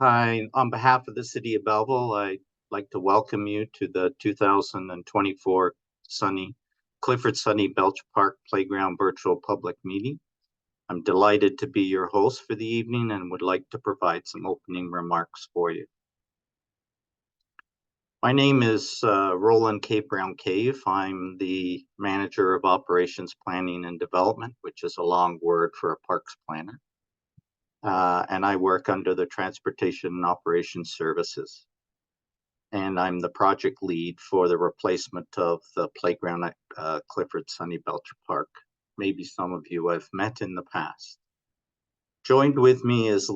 Hi, on behalf of the City of Belleville, I'd like to welcome you to the 2024 Clifford Sonny Belch Park Playground Virtual Public Meeting. I'm delighted to be your host for the evening and would like to provide some opening remarks for you. My name is Roland K. Brown Cave. I'm the Manager of Operations Planning and Development, which is a long word for a parks planner. And I work under the Transportation and Operations Services. And I'm the project lead for the replacement of the playground at Clifford Sonny Belch Park. Maybe some of you I've met in the past. Joined with me is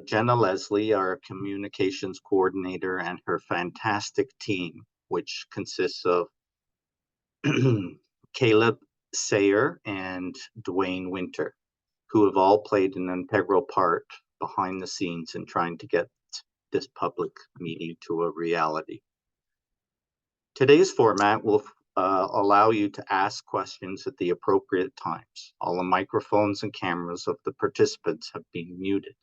Jenna Leslie, our communications coordinator, and her fantastic team, which consists of Caleb Sayer and Dwayne Winter, who have all played an integral part behind the scenes in trying to get this public meeting to a reality. Today's format will allow you to ask questions at the appropriate times. All the microphones and cameras of the participants have been muted.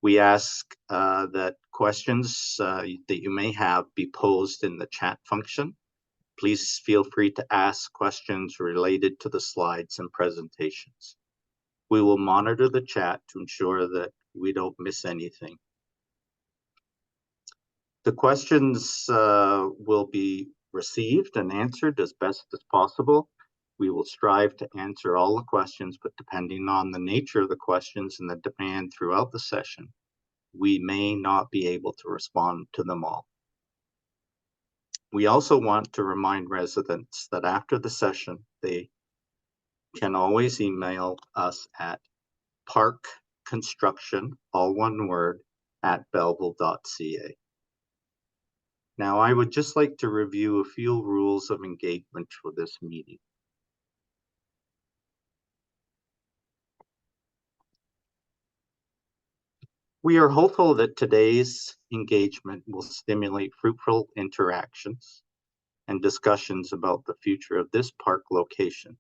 We ask that questions that you may have be posed in the chat function. Please feel free to ask questions related to the slides and presentations. We will monitor the chat to ensure that we don't miss anything. The questions will be received and answered as best as possible. We will strive to answer all the questions, but depending on the nature of the questions and the demand throughout the session, we may not be able to respond to them all. We also want to remind residents that after the session, they can always email us at parkconstruction, all one word, @belleville.ca. Now, I would just like to review a few rules of engagement for this meeting. We are hopeful that today's engagement will stimulate fruitful interactions and discussions about the future of this park location.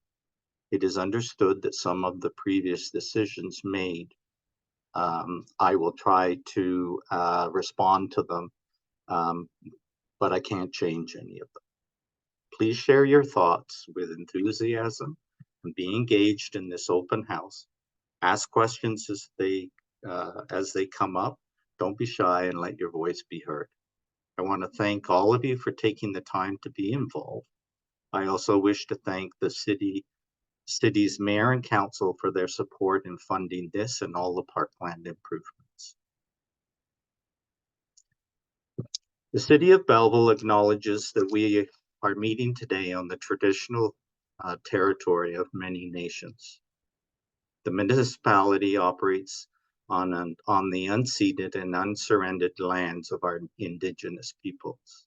It is understood that some of the previous decisions made, I will try to respond to them, but I can't change any of them. Please share your thoughts with enthusiasm and be engaged in this open house. Ask questions as they come up. Don't be shy and let your voice be heard. I want to thank all of you for taking the time to be involved. I also wish to thank the city's mayor and council for their support in funding this and all the parkland improvements. The City of Belleville acknowledges that we are meeting today on the traditional territory of many nations. The municipality operates on the unceded and unsurrendered lands of our Indigenous peoples.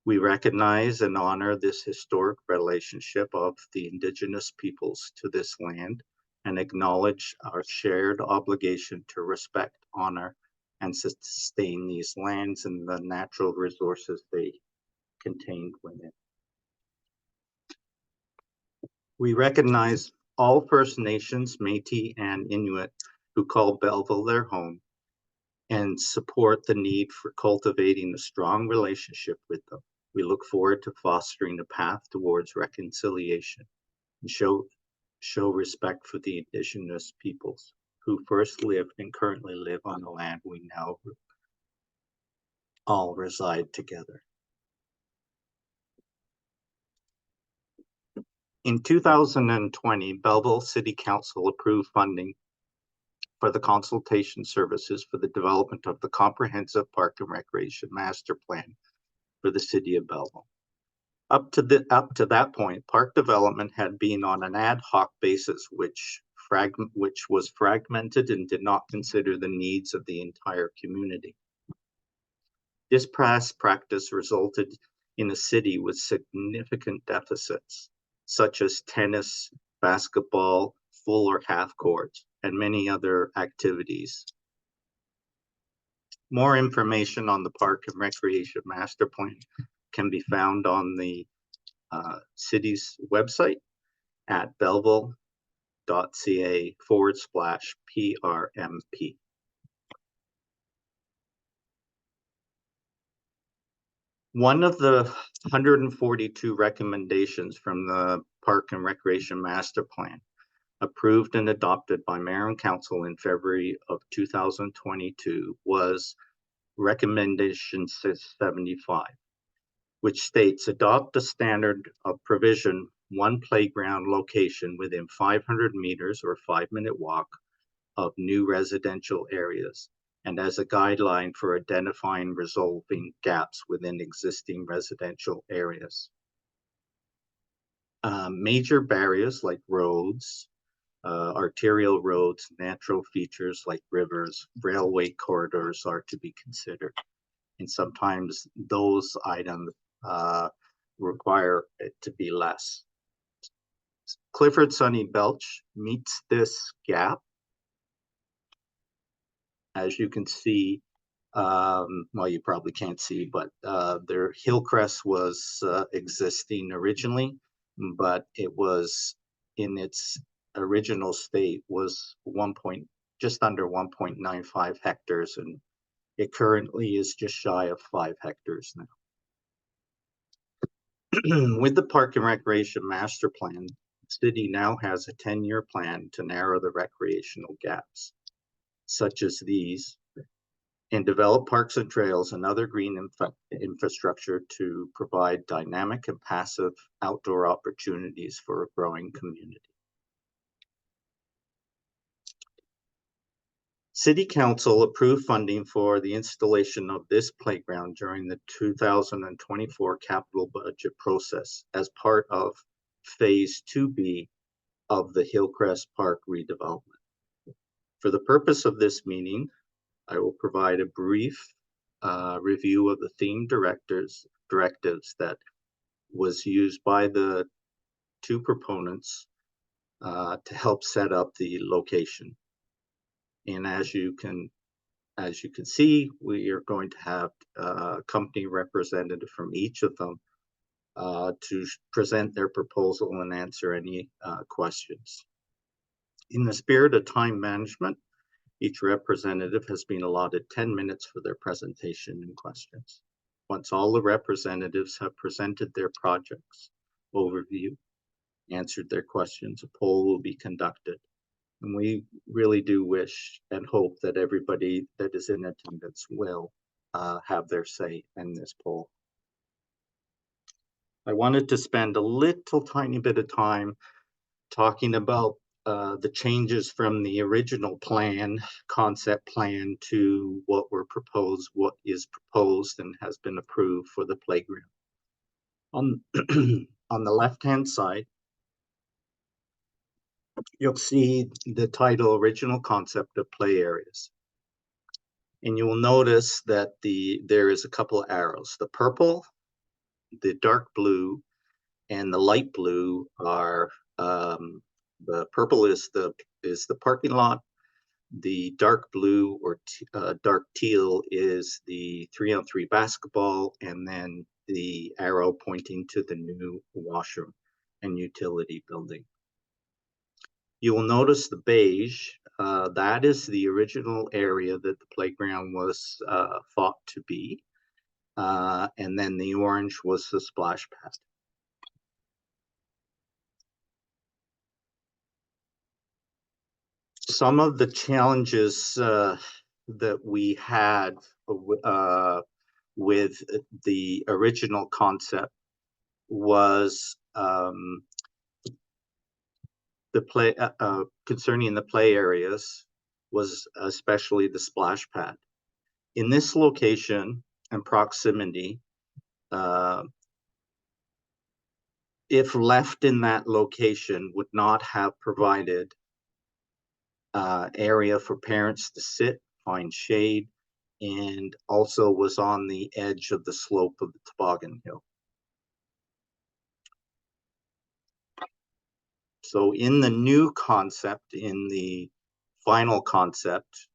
We recognize and honor this historic relationship of the Indigenous peoples to this land and acknowledge our shared obligation to respect, honor, and sustain these lands and the natural resources they contained within. We recognize all First Nations, Métis, and Inuit who call Belleville their home and support the need for cultivating a strong relationship with them. We look forward to fostering a path towards reconciliation and show respect for the Indigenous peoples who first lived and currently live on the land we now all reside together. In 2020, Belleville City Council approved funding for the consultation services for the development of the comprehensive park and recreation master plan for the city of Belleville. Up to that point, park development had been on an ad hoc basis, which was fragmented and did not consider the needs of the entire community. This past practice resulted in a city with significant deficits, such as tennis, basketball, full or half courts, and many other activities. More information on the Park and Recreation Master Plan can be found on the city's website at belleville.ca/PRMP. One of the 142 recommendations from the Park and Recreation Master Plan, approved and adopted by Mayor and Council in February of 2022, was recommendation 75, which states adopt a standard of provision one playground location within 500 meters or 5-minute walk of new residential areas, and as a guideline for identifying and resolving gaps within existing residential areas. Major barriers like roads, arterial roads, natural features like rivers, railway corridors are to be considered. And sometimes those items require it to be less. Clifford, Sonny, Belch meets this gap. As you can see, well, you probably can't see, but their Hillcrest was existing originally, but it was in its original state was just under 1.95 hectares, and it currently is just shy of 5 hectares now. With the Park and Recreation Master Plan, the city now has a 10-year plan to narrow the recreational gaps, such as these, and develop parks and trails and other green infrastructure to provide dynamic and passive outdoor opportunities for a growing community. City Council approved funding for the installation of this playground during the 2024 capital budget process as part of Phase 2B of the Hillcrest Park redevelopment. For the purpose of this meeting, I will provide a brief review of the theme directives that was used by the two proponents to help set up the location. And as you can see, we are going to have a company representative from each of them to present their proposal and answer any questions. In the spirit of time management, each representative has been allotted 10 minutes for their presentation and questions. Once all the representatives have presented their projects overview, answered their questions, a poll will be conducted. And we really do wish and hope that everybody that is in attendance will have their say in this poll. I wanted to spend a little tiny bit of time talking about the changes from the original plan, concept plan, to what is proposed and has been approved for the playground. On the left-hand side, you'll see the title, Original Concept of Play Areas. And you will notice that there is a couple of arrows. The purple, the dark blue, and the light blue are, the purple is the parking lot. The dark blue or dark teal is the 3-on-3 basketball, and then the arrow pointing to the new washroom and utility building. You will notice the beige, that is the original area that the playground was thought to be. And then the orange was the splash pad. Some of the challenges that we had with the original concept was concerning the play areas, was especially the splash pad. In this location and proximity, if left in that location, would not have provided area for parents to sit, find shade, and also was on the edge of the slope of the toboggan hill. So in the new concept, in the final concept,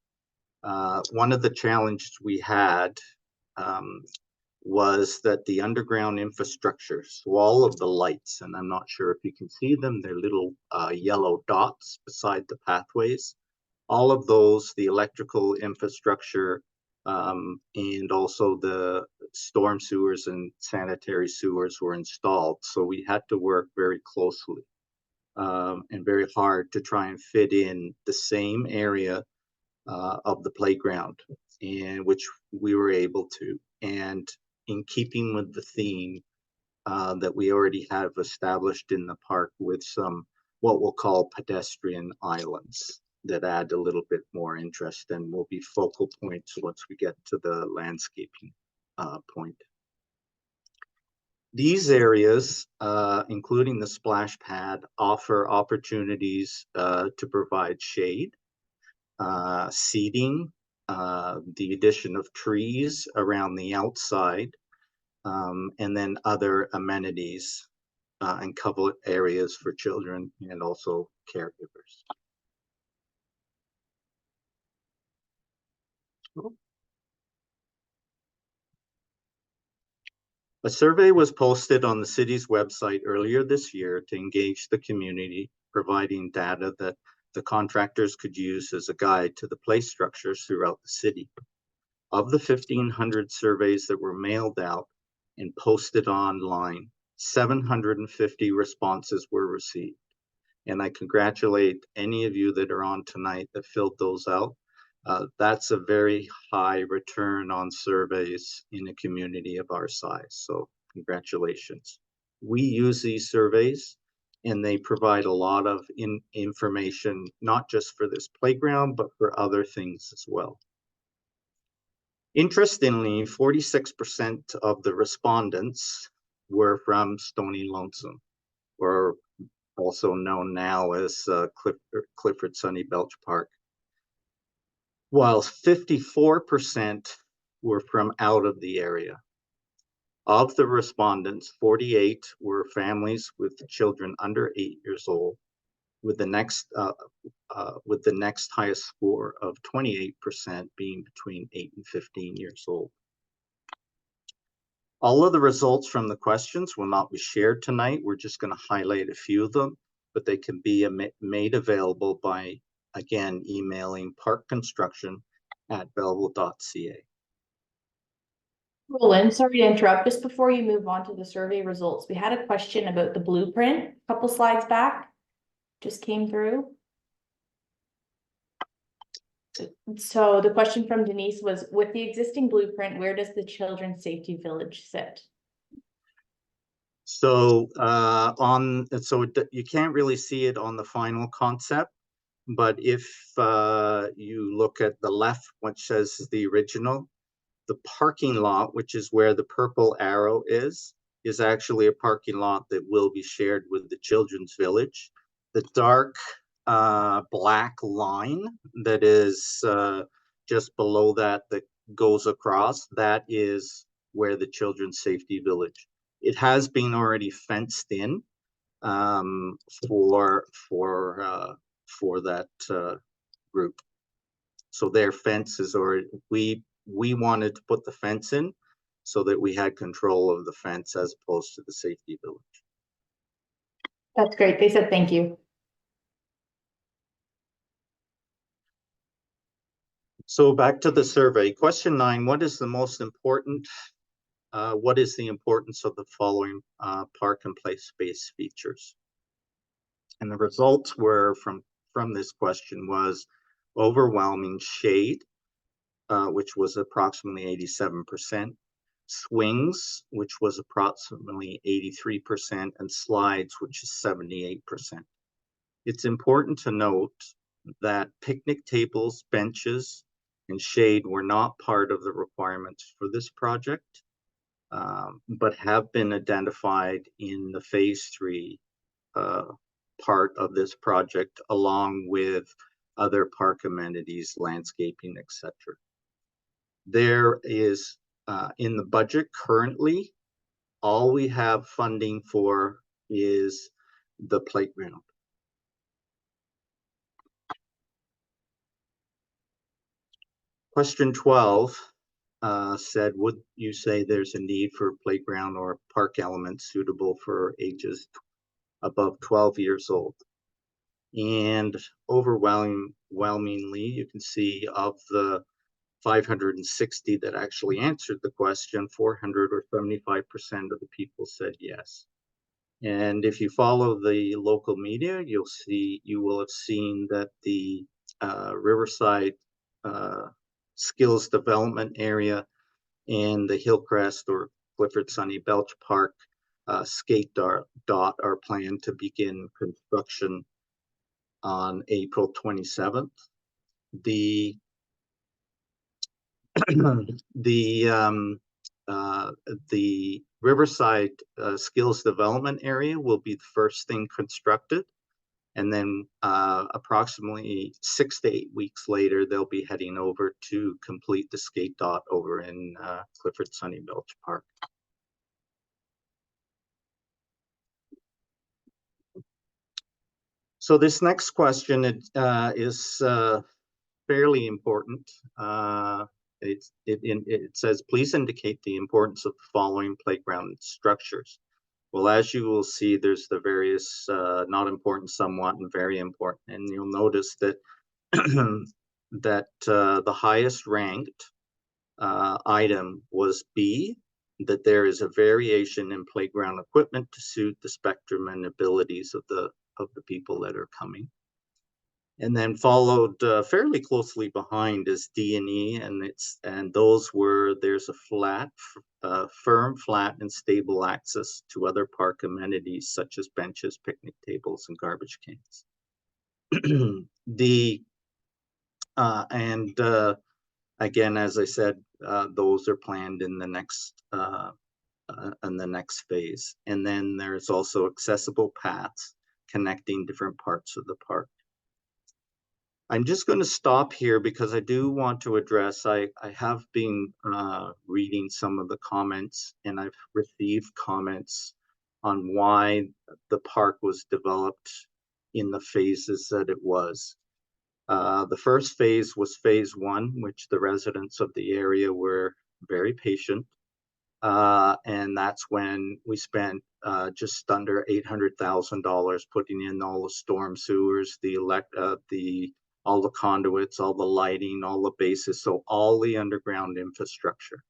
one of the challenges we had was that the underground infrastructure, so all of the lights, and I'm not sure if you can see them, they're little yellow dots beside the pathways. All of those, the electrical infrastructure and also the storm sewers and sanitary sewers were installed. So we had to work very closely and very hard to try and fit in the same area of the playground, and which we were able to. And in keeping with the theme that we already have established in the park with some what we'll call pedestrian islands that add a little bit more interest and will be focal points once we get to the landscaping point. These areas, including the splash pad, offer opportunities to provide shade, seating, the addition of trees around the outside, and then other amenities and covered areas for children and also caregivers. A survey was posted on the city's website earlier this year to engage the community, providing data that the contractors could use as a guide to the play structures throughout the city. Of the 1,500 surveys that were mailed out and posted online, 750 responses were received. And I congratulate any of you that are on tonight that filled those out. That's a very high return on surveys in a community of our size. So congratulations. We use these surveys and they provide a lot of information, not just for this playground, but for other things as well. Interestingly, 46% of the respondents were from Stony Lonesome, or also known now as Clifford, Sonny, Belch Park, while 54% were from out of the area. Of the respondents, 48 were families with children under 8 years old, with the next highest score of 28% being between 8 and 15 years old. All of the results from the questions will not be shared tonight. We're just going to highlight a few of them, but they can be made available by, again, emailing parkconstruction@belleville.ca. Roland, sorry to interrupt. Just before you move on to the survey results, we had a question about the blueprint a couple slides back. Just came through. So the question from Denise was, with the existing blueprint, where does the Children's Safety Village sit? So you can't really see it on the final concept, but if you look at the left, which says the original, the parking lot, which is where the purple arrow is actually a parking lot that will be shared with the Children's Village. The dark black line that is just below that goes across, that is where the Children's Safety Village. It has been already fenced in for that group. So their fence is already, we wanted to put the fence in so that we had control of the fence as opposed to the safety village. That's great. They said thank you. So back to the survey. Question 9, what is the most important, what is the importance of the following park and play space features? And the results were from this question was overwhelming shade, which was approximately 87%, swings, which was approximately 83%, and slides, which is 78%. It's important to note that picnic tables, benches, and shade were not part of the requirements for this project, but have been identified in the phase 3 part of this project, along with other park amenities, landscaping, etc. There is, in the budget currently, all we have funding for is the playground. Question 12 said, would you say there's a need for playground or park elements suitable for ages above 12 years old? And overwhelmingly, you can see of the 560 that actually answered the question, 400 or 75% of the people said yes. And if you follow the local media, you will have seen that the Riverside Skills Development Area and the Hillcrest or Clifford Sonny Belch Park skate dot are planned to begin construction on April 27th. The the Riverside Skills Development Area will be the first thing constructed, and then approximately 6 to 8 weeks later, they'll be heading over to complete the skate dot over in Clifford Sonny Belch Park. So this next question is fairly important. It says, please indicate the importance of the following playground structures. Well, as you will see, there's the various not important, somewhat, and very important. And you'll notice that that the highest ranked item was B, that there is a variation in playground equipment to suit the spectrum and abilities of the people that are coming. And then followed fairly closely behind is D and E, and those were there's a firm, flat, and stable access to other park amenities such as benches, picnic tables, and garbage cans. Again, as I said, those are planned in the next phase. And then there's also accessible paths connecting different parts of the park. I'm just going to stop here because I do want to address, I have been reading some of the comments, and I've received comments on why the park was developed in the phases that it was. The first phase was phase 1, which the residents of the area were very patient. And that's when we spent just under $800,000 putting in all the storm sewers, all the conduits, all the lighting, all the bases, so all the underground infrastructure.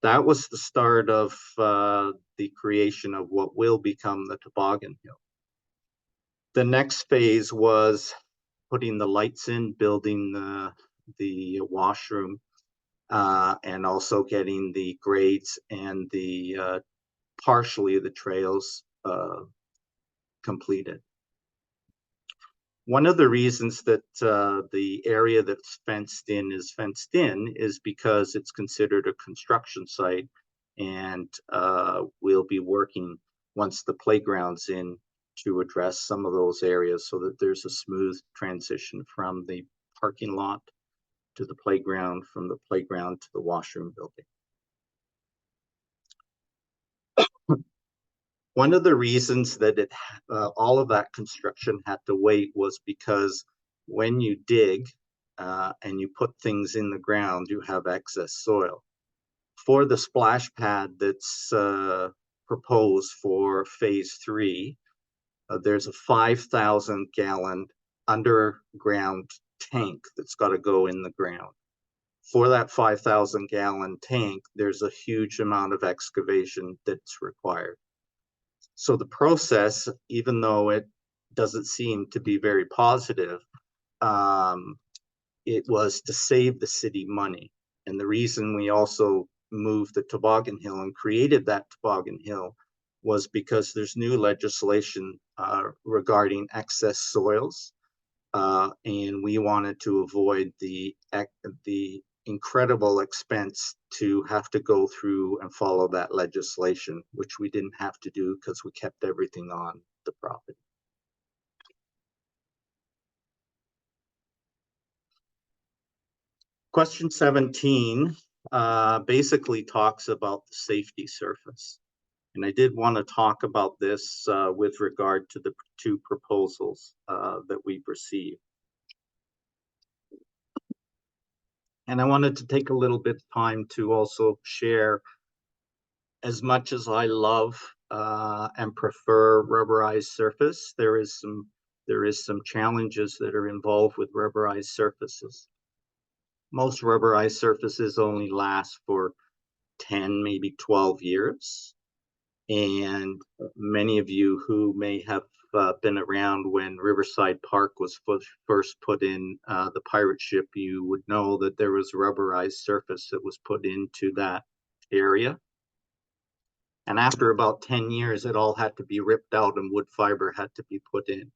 That was the start of the creation of what will become the Toboggan Hill. The next phase was putting the lights in, building the washroom, and also getting the grades and the partially the trails completed. One of the reasons that the area that's fenced in is because it's considered a construction site, and we'll be working once the playground's in to address some of those areas so that there's a smooth transition from the parking lot to the playground, from the playground to the washroom building. One of the reasons that all of that construction had to wait was because when you dig and you put things in the ground, you have excess soil. For the splash pad that's proposed for phase 3, there's a 5,000 gallon underground tank that's got to go in the ground. For that 5,000 gallon tank, there's a huge amount of excavation that's required. So the process, even though it doesn't seem to be very positive, it was to save the city money. And the reason we also moved the Toboggan Hill and created that Toboggan Hill was because there's new legislation regarding excess soils. And we wanted to avoid the incredible expense to have to go through and follow that legislation, which we didn't have to do because we kept everything on the property. Question 17 basically talks about the safety surface. And I did want to talk about this with regard to the 2 proposals that we've received. And I wanted to take a little bit of time to also share, as much as I love and prefer rubberized surface, there is some challenges that are involved with rubberized surfaces. Most rubberized surfaces only last for 10, maybe 12 years. And many of you who may have been around when Riverside Park was first put in the pirate ship, you would know that there was rubberized surface that was put into that area. And after about 10 years, it all had to be ripped out and wood fiber had to be put in.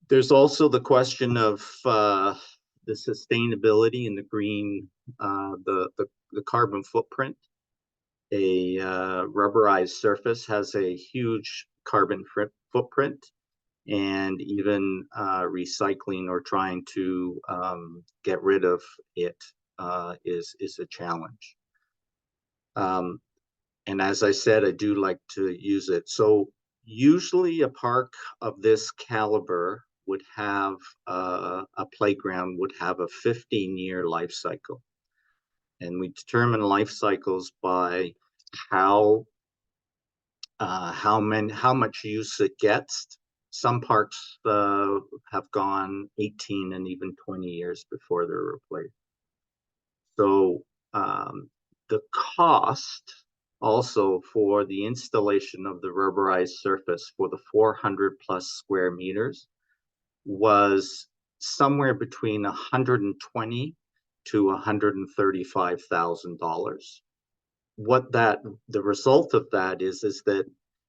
There's also the question of the sustainability and the green, the carbon footprint. A rubberized surface has a huge carbon footprint, and even recycling or trying to get rid of it is a challenge. And as I said, I do like to use it. So usually a park of this caliber would have a playground would have a 15-year life cycle. And we determine life cycles by how much use it gets. Some parks have gone 18 and even 20 years before they're replaced. So the cost also for the installation of the rubberized surface for the 400 plus square meters was somewhere between $120,000 to $135,000. The result of that is that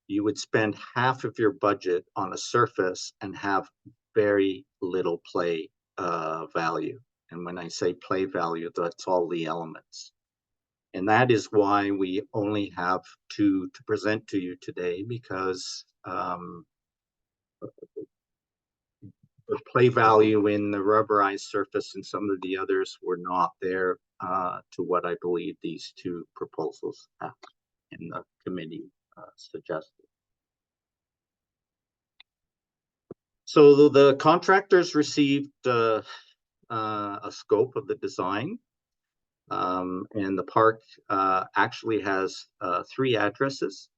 you would spend half of your budget on a surface and have very little play value. And when I say play value, that's all the elements. And that is why we only have two to present to you today, because the play value in the rubberized surface and some of the others were not there to what I believe these two proposals in the committee suggested. So the contractors received a scope of the design, and the park actually has 3 addresses.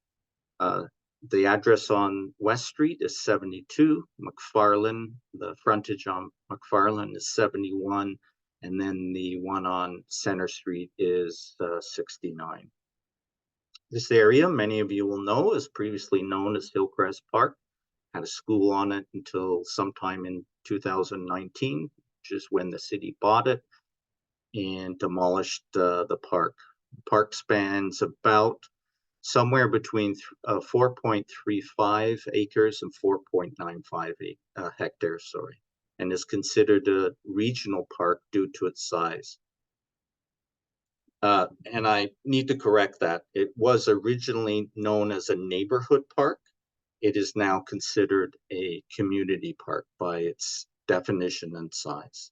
The address on West Street is 72, McFarland, the frontage on McFarland is 71, and then the one on Center Street is 69. This area, many of you will know, is previously known as Hillcrest Park. Had a school on it until sometime in 2019, which is when the city bought it and demolished the park. The park spans about somewhere between 4.35 acres and 4.95 hectares, and is considered a regional park due to its size. And I need to correct that. It was originally known as a neighborhood park. It is now considered a community park by its definition and size.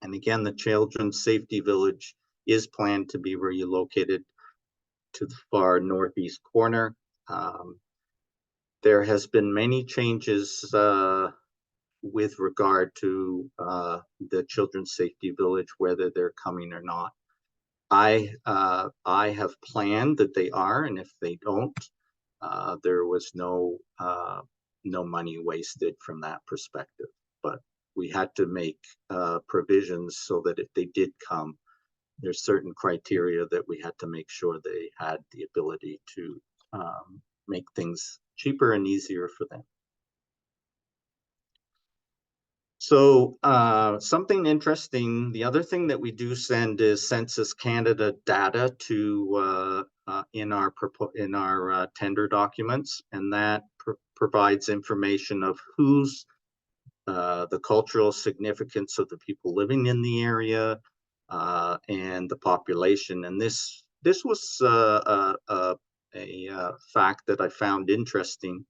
And again, the Children's Safety Village is planned to be relocated to the far northeast corner. There has been many changes with regard to the Children's Safety Village, whether they're coming or not. I have planned that they are, and if they don't, there was no money wasted from that perspective. But we had to make provisions so that if they did come, there's certain criteria that we had to make sure they had the ability to make things cheaper and easier for them. So something interesting, the other thing that we do send is Census Canada data to in our tender documents, and that provides information of who's the cultural significance of the people living in the area and the population. And this was a fact that I found interesting,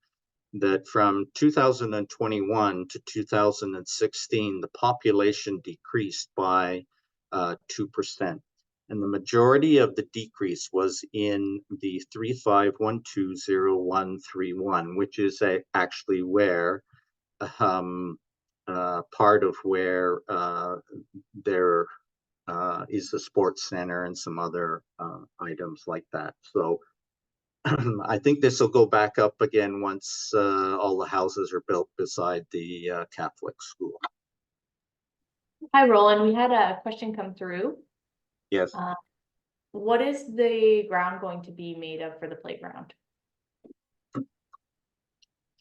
that from 2021 to 2016, the population decreased by 2%. And the majority of the decrease was in the 35120131, which is actually where part of where there is the sports center and some other items like that. So I think this will go back up again once all the houses are built beside the Catholic school. Hi, Roland. We had a question come through. Yes. What is the ground going to be made of for the playground?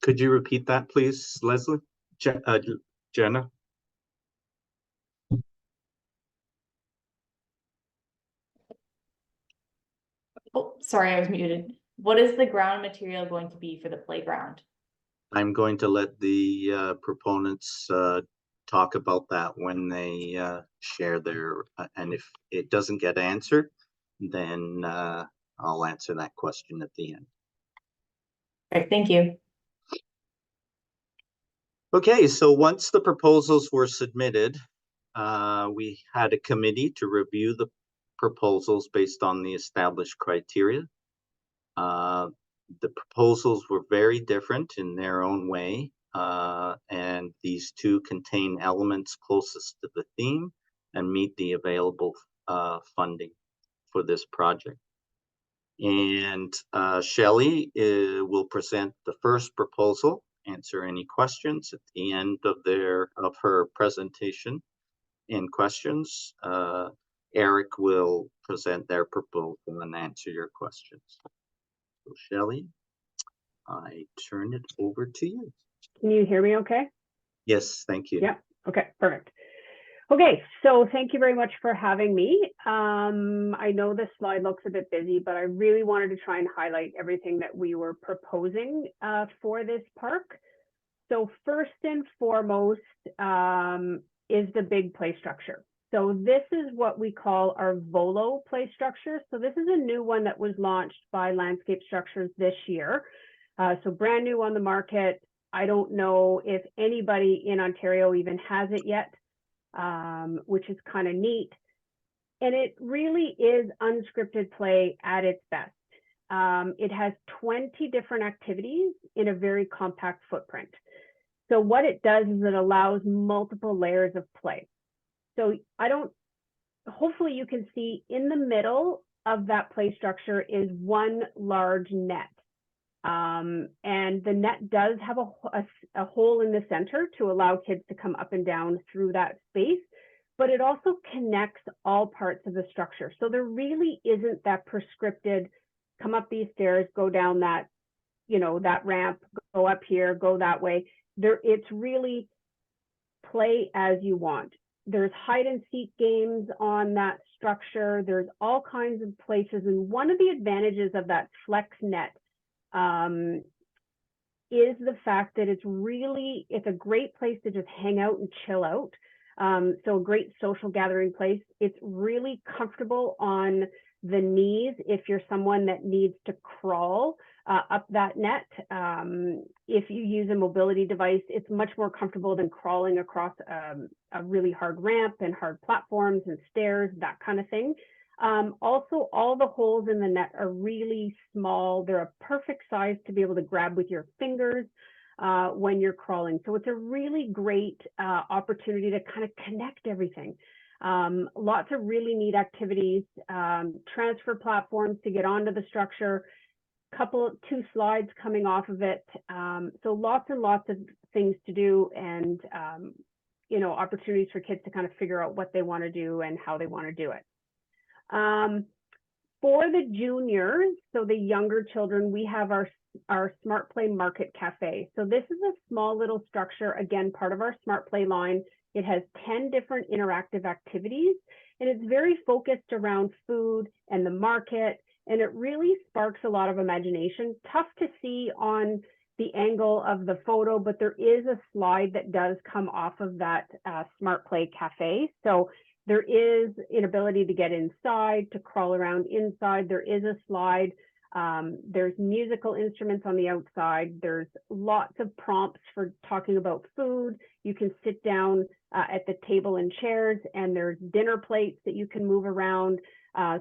Could you repeat that, please, Leslie? Jenna? Oh, sorry, I was muted. What is the ground material going to be for the playground? I'm going to let the proponents talk about that when they share their, and if it doesn't get answered, then I'll answer that question at the end. Okay, thank you. Okay, so once the proposals were submitted, we had a committee to review the proposals based on the established criteria. The proposals were very different in their own way, and these two contain elements closest to the theme and meet the available funding for this project. And Shelley will present the first proposal, answer any questions at the end of her presentation and questions. Eric will present their proposal and answer your questions. So Shelley, I turn it over to you. Can you hear me okay? Yes, thank you. Yeah, okay, perfect. Okay, so thank you very much for having me. I know this slide looks a bit busy, but I really wanted to try and highlight everything that we were proposing for this park. So first and foremost is the big play structure. So this is what we call our Volo play structure. So this is a new one that was launched by Landscape Structures this year. So brand new on the market. I don't know if anybody in Ontario even has it yet, which is kind of neat. And it really is unscripted play at its best. It has 20 different activities in a very compact footprint. So what it does is it allows multiple layers of play. So hopefully you can see in the middle of that play structure is one large net. And the net does have a hole in the center to allow kids to come up and down through that space, but it also connects all parts of the structure. So there really isn't that prescripted, come up these stairs, go down that, that ramp, go up here, go that way. It's really play as you want. There's hide and seek games on that structure. There's all kinds of places. And one of the advantages of that flex net is the fact that it's a great place to just hang out and chill out. So a great social gathering place. It's really comfortable on the knees if you're someone that needs to crawl up that net. If you use a mobility device, it's much more comfortable than crawling across a really hard ramp and hard platforms and stairs, that kind of thing. Also, all the holes in the net are really small. They're a perfect size to be able to grab with your fingers when you're crawling. So it's a really great opportunity to kind of connect everything. Lots of really neat activities, transfer platforms to get onto the structure, two slides coming off of it. So lots and lots of things to do, and opportunities for kids to kind of figure out what they want to do and how they want to do it. For the juniors, so the younger children, we have our Smart Play Market Cafe. So this is a small little structure, again, part of our Smart Play line. It has 10 different interactive activities, and it's very focused around food and the market, and it really sparks a lot of imagination. Tough to see on the angle of the photo, but there is a slide that does come off of that Smart Play Cafe. So there is an ability to get inside, to crawl around inside. There is a slide. There's musical instruments on the outside. There's lots of prompts for talking about food. You can sit down at the table and chairs, and there's dinner plates that you can move around.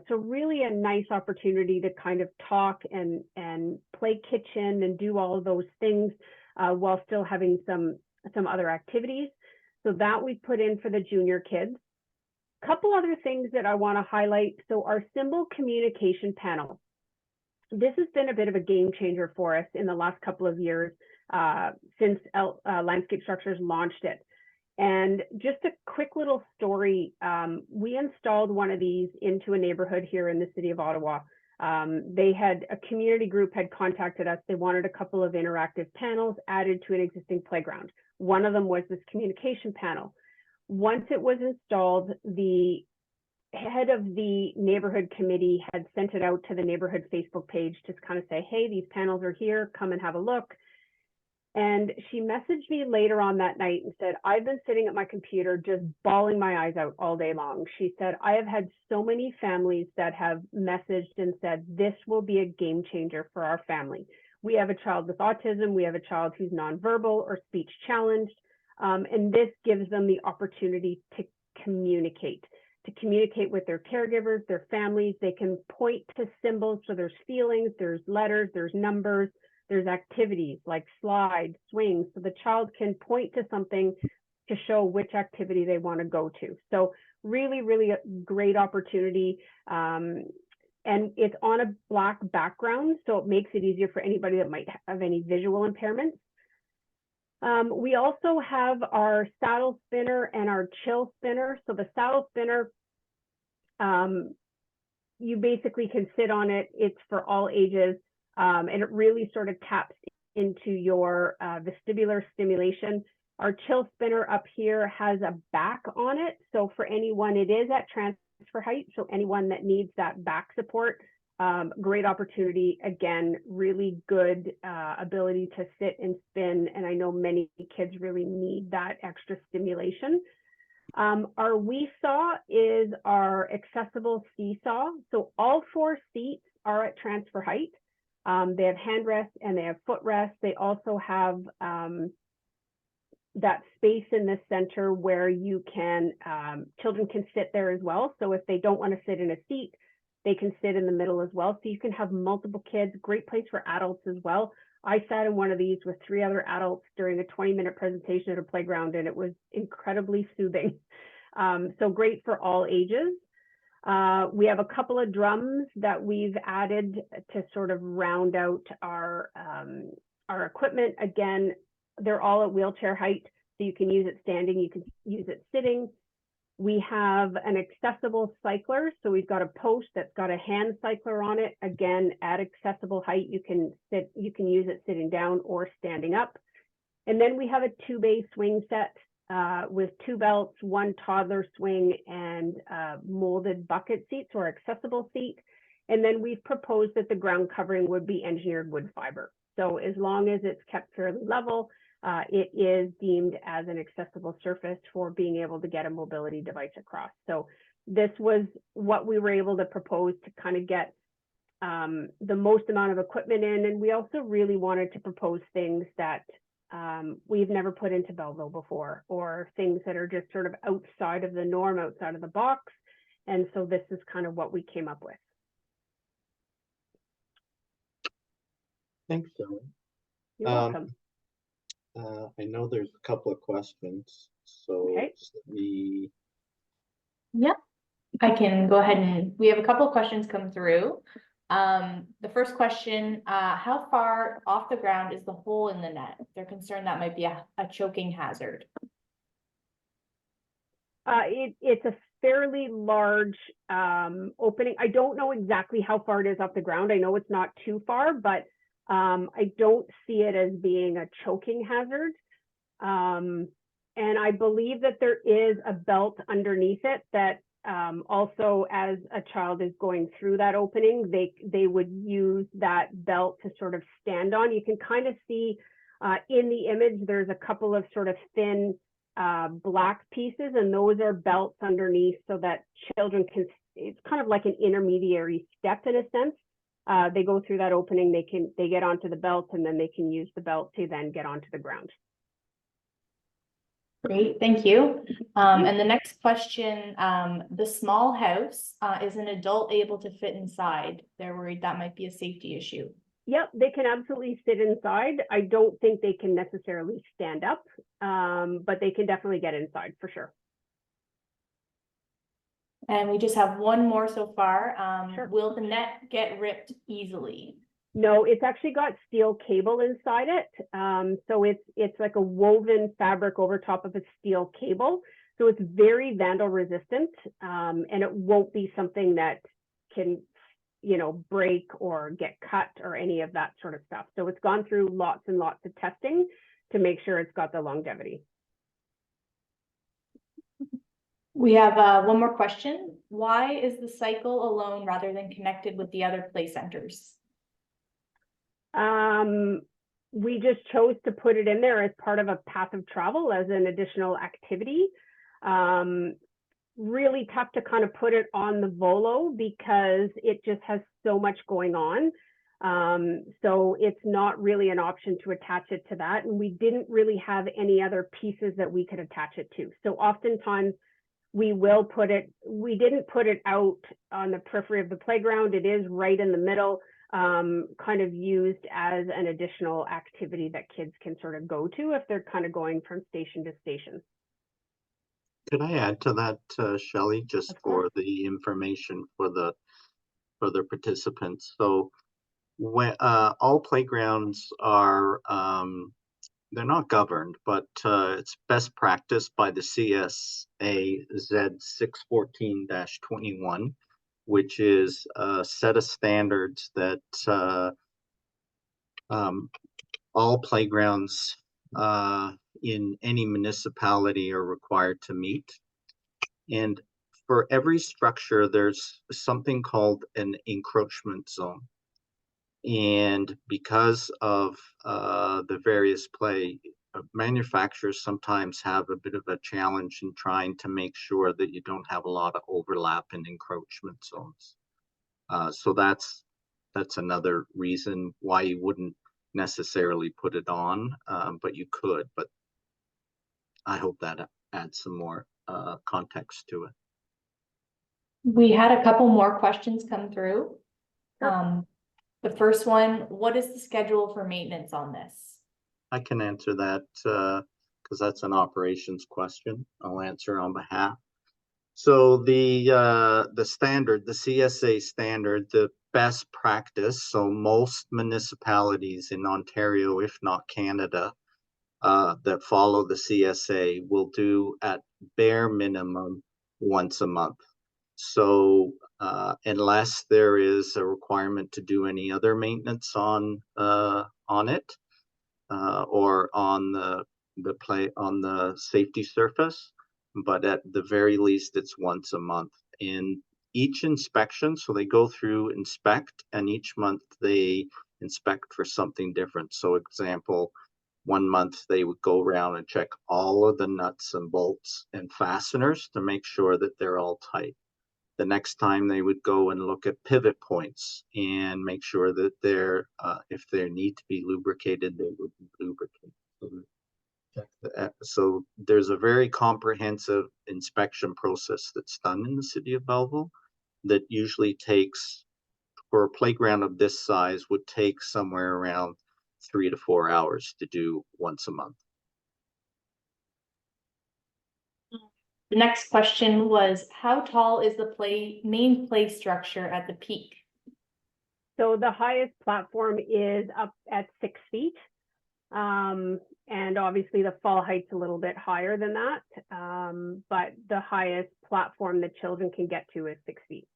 So really a nice opportunity to kind of talk and play kitchen and do all of those things while still having some other activities. So that we put in for the junior kids. Couple other things that I want to highlight. So our symbol communication panel. This has been a bit of a game changer for us in the last couple of years since Landscape Structures launched it. And just a quick little story, we installed one of these into a neighborhood here in the city of Ottawa. A community group had contacted us. They wanted a couple of interactive panels added to an existing playground. One of them was this communication panel. Once it was installed, the head of the neighborhood committee had sent it out to the neighborhood Facebook page to kind of say, hey, these panels are here, come and have a look. And she messaged me later on that night and said, I've been sitting at my computer just bawling my eyes out all day long. She said, I have had so many families that have messaged and said, this will be a game changer for our family. We have a child with autism. We have a child who's nonverbal or speech challenged. And this gives them the opportunity to communicate with their caregivers, their families. They can point to symbols. So there's feelings, there's letters, there's numbers. There's activities like slides, swings, so the child can point to something to show which activity they want to go to. So really, really a great opportunity. And it's on a black background, so it makes it easier for anybody that might have any visual impairments. We also have our saddle spinner and our chill spinner. So the saddle spinner, you basically can sit on it. It's for all ages. And it really sort of taps into your vestibular stimulation. Our chill spinner up here has a back on it. So for anyone, it is at transfer height. So anyone that needs that back support, great opportunity. Again, really good ability to sit and spin. And I know many kids really need that extra stimulation. Our We Saw is our accessible seesaw. So all 4 seats are at transfer height. They have handrests and they have footrests. They also have that space in the center where you can, children can sit there as well. So if they don't want to sit in a seat, they can sit in the middle as well. So you can have multiple kids, great place for adults as well. I sat in one of these with 3 other adults during a 20-minute presentation at a playground, and it was incredibly soothing. So great for all ages. We have a couple of drums that we've added to sort of round out our equipment. Again, they're all at wheelchair height, so you can use it standing, you can use it sitting. We have an accessible cycler. So we've got a post that's got a hand cycler on it. Again, at accessible height, you can use it sitting down or standing up. And then we have a 2-bay swing set with 2 belts, 1 toddler swing, and molded bucket seats or accessible seat. And then we've proposed that the ground covering would be engineered wood fiber. So as long as it's kept fairly level, it is deemed as an accessible surface for being able to get a mobility device across. So this was what we were able to propose to kind of get the most amount of equipment in. And we also really wanted to propose things that we've never put into Belleville before, or things that are just sort of outside of the norm, outside of the box. And so this is kind of what we came up with. Thanks, Sonny. You're welcome. I know there's a couple of questions, so Okay. let me. Yep, I can go ahead and we have a couple of questions come through. The first question, how far off the ground is the hole in the net? They're concerned that might be a choking hazard. It's a fairly large opening. I don't know exactly how far it is off the ground. I know it's not too far, but I don't see it as being a choking hazard. And I believe that there is a belt underneath it that also, as a child is going through that opening, they would use that belt to sort of stand on. You can kind of see in the image, there's a couple of sort of thin black pieces, and those are belts underneath so that children can, it's kind of like an intermediary step in a sense. They go through that opening, they get onto the belt, and then they can use the belt to then get onto the ground. Great, thank you. And the next question, the small house, is an adult able to fit inside? They're worried that might be a safety issue. Yep, they can absolutely sit inside. I don't think they can necessarily stand up, but they can definitely get inside for sure. And we just have one more so far. Sure. Will the net get ripped easily? No, it's actually got steel cable inside it. So it's like a woven fabric over top of a steel cable. So it's very vandal resistant, and it won't be something that can, break or get cut or any of that sort of stuff. So it's gone through lots and lots of testing to make sure it's got the longevity. We have one more question. Why is the cycle alone rather than connected with the other play centers? We just chose to put it in there as part of a path of travel as an additional activity. Really tough to kind of put it on the Volo because it just has so much going on. So it's not really an option to attach it to that. And we didn't really have any other pieces that we could attach it to. So oftentimes we didn't put it out on the periphery of the playground. It is right in the middle, kind of used as an additional activity that kids can sort of go to if they're kind of going from station to station. Could I add to that, Shelley, just for the information for the participants? So when all playgrounds are they're not governed, but it's best practice by the CSA Z 614-21, which is a set of standards that all playgrounds in any municipality are required to meet. And for every structure, there's something called an encroachment zone. And because of the various manufacturers sometimes have a bit of a challenge in trying to make sure that you don't have a lot of overlap in encroachment zones. So that's another reason why you wouldn't necessarily put it on, but you could. But I hope that adds some more context to it. We had a couple more questions come through. The first one, what is the schedule for maintenance on this? I can answer that because that's an operations question. I'll answer on behalf. So the standard, the CSA standard, the best practice, so most municipalities in Ontario, if not Canada, that follow the CSA will do at bare minimum once a month. So unless there is a requirement to do any other maintenance on it or on the safety surface, but at the very least it's once a month. In each inspection, so they go through, inspect, and each month they inspect for something different. So example, 1 month they would go around and check all of the nuts and bolts and fasteners to make sure that they're all tight. The next time they would go and look at pivot points and make sure that they're, if they need to be lubricated, they would be lubricated. So there's a very comprehensive inspection process that's done in the city of Belleville that usually takes, for a playground of this size, would take somewhere around 3 to 4 hours to do once a month. The next question was, how tall is the main play structure at the peak? So the highest platform is up at 6 feet. And obviously the fall height's a little bit higher than that. But the highest platform the children can get to is 6 feet.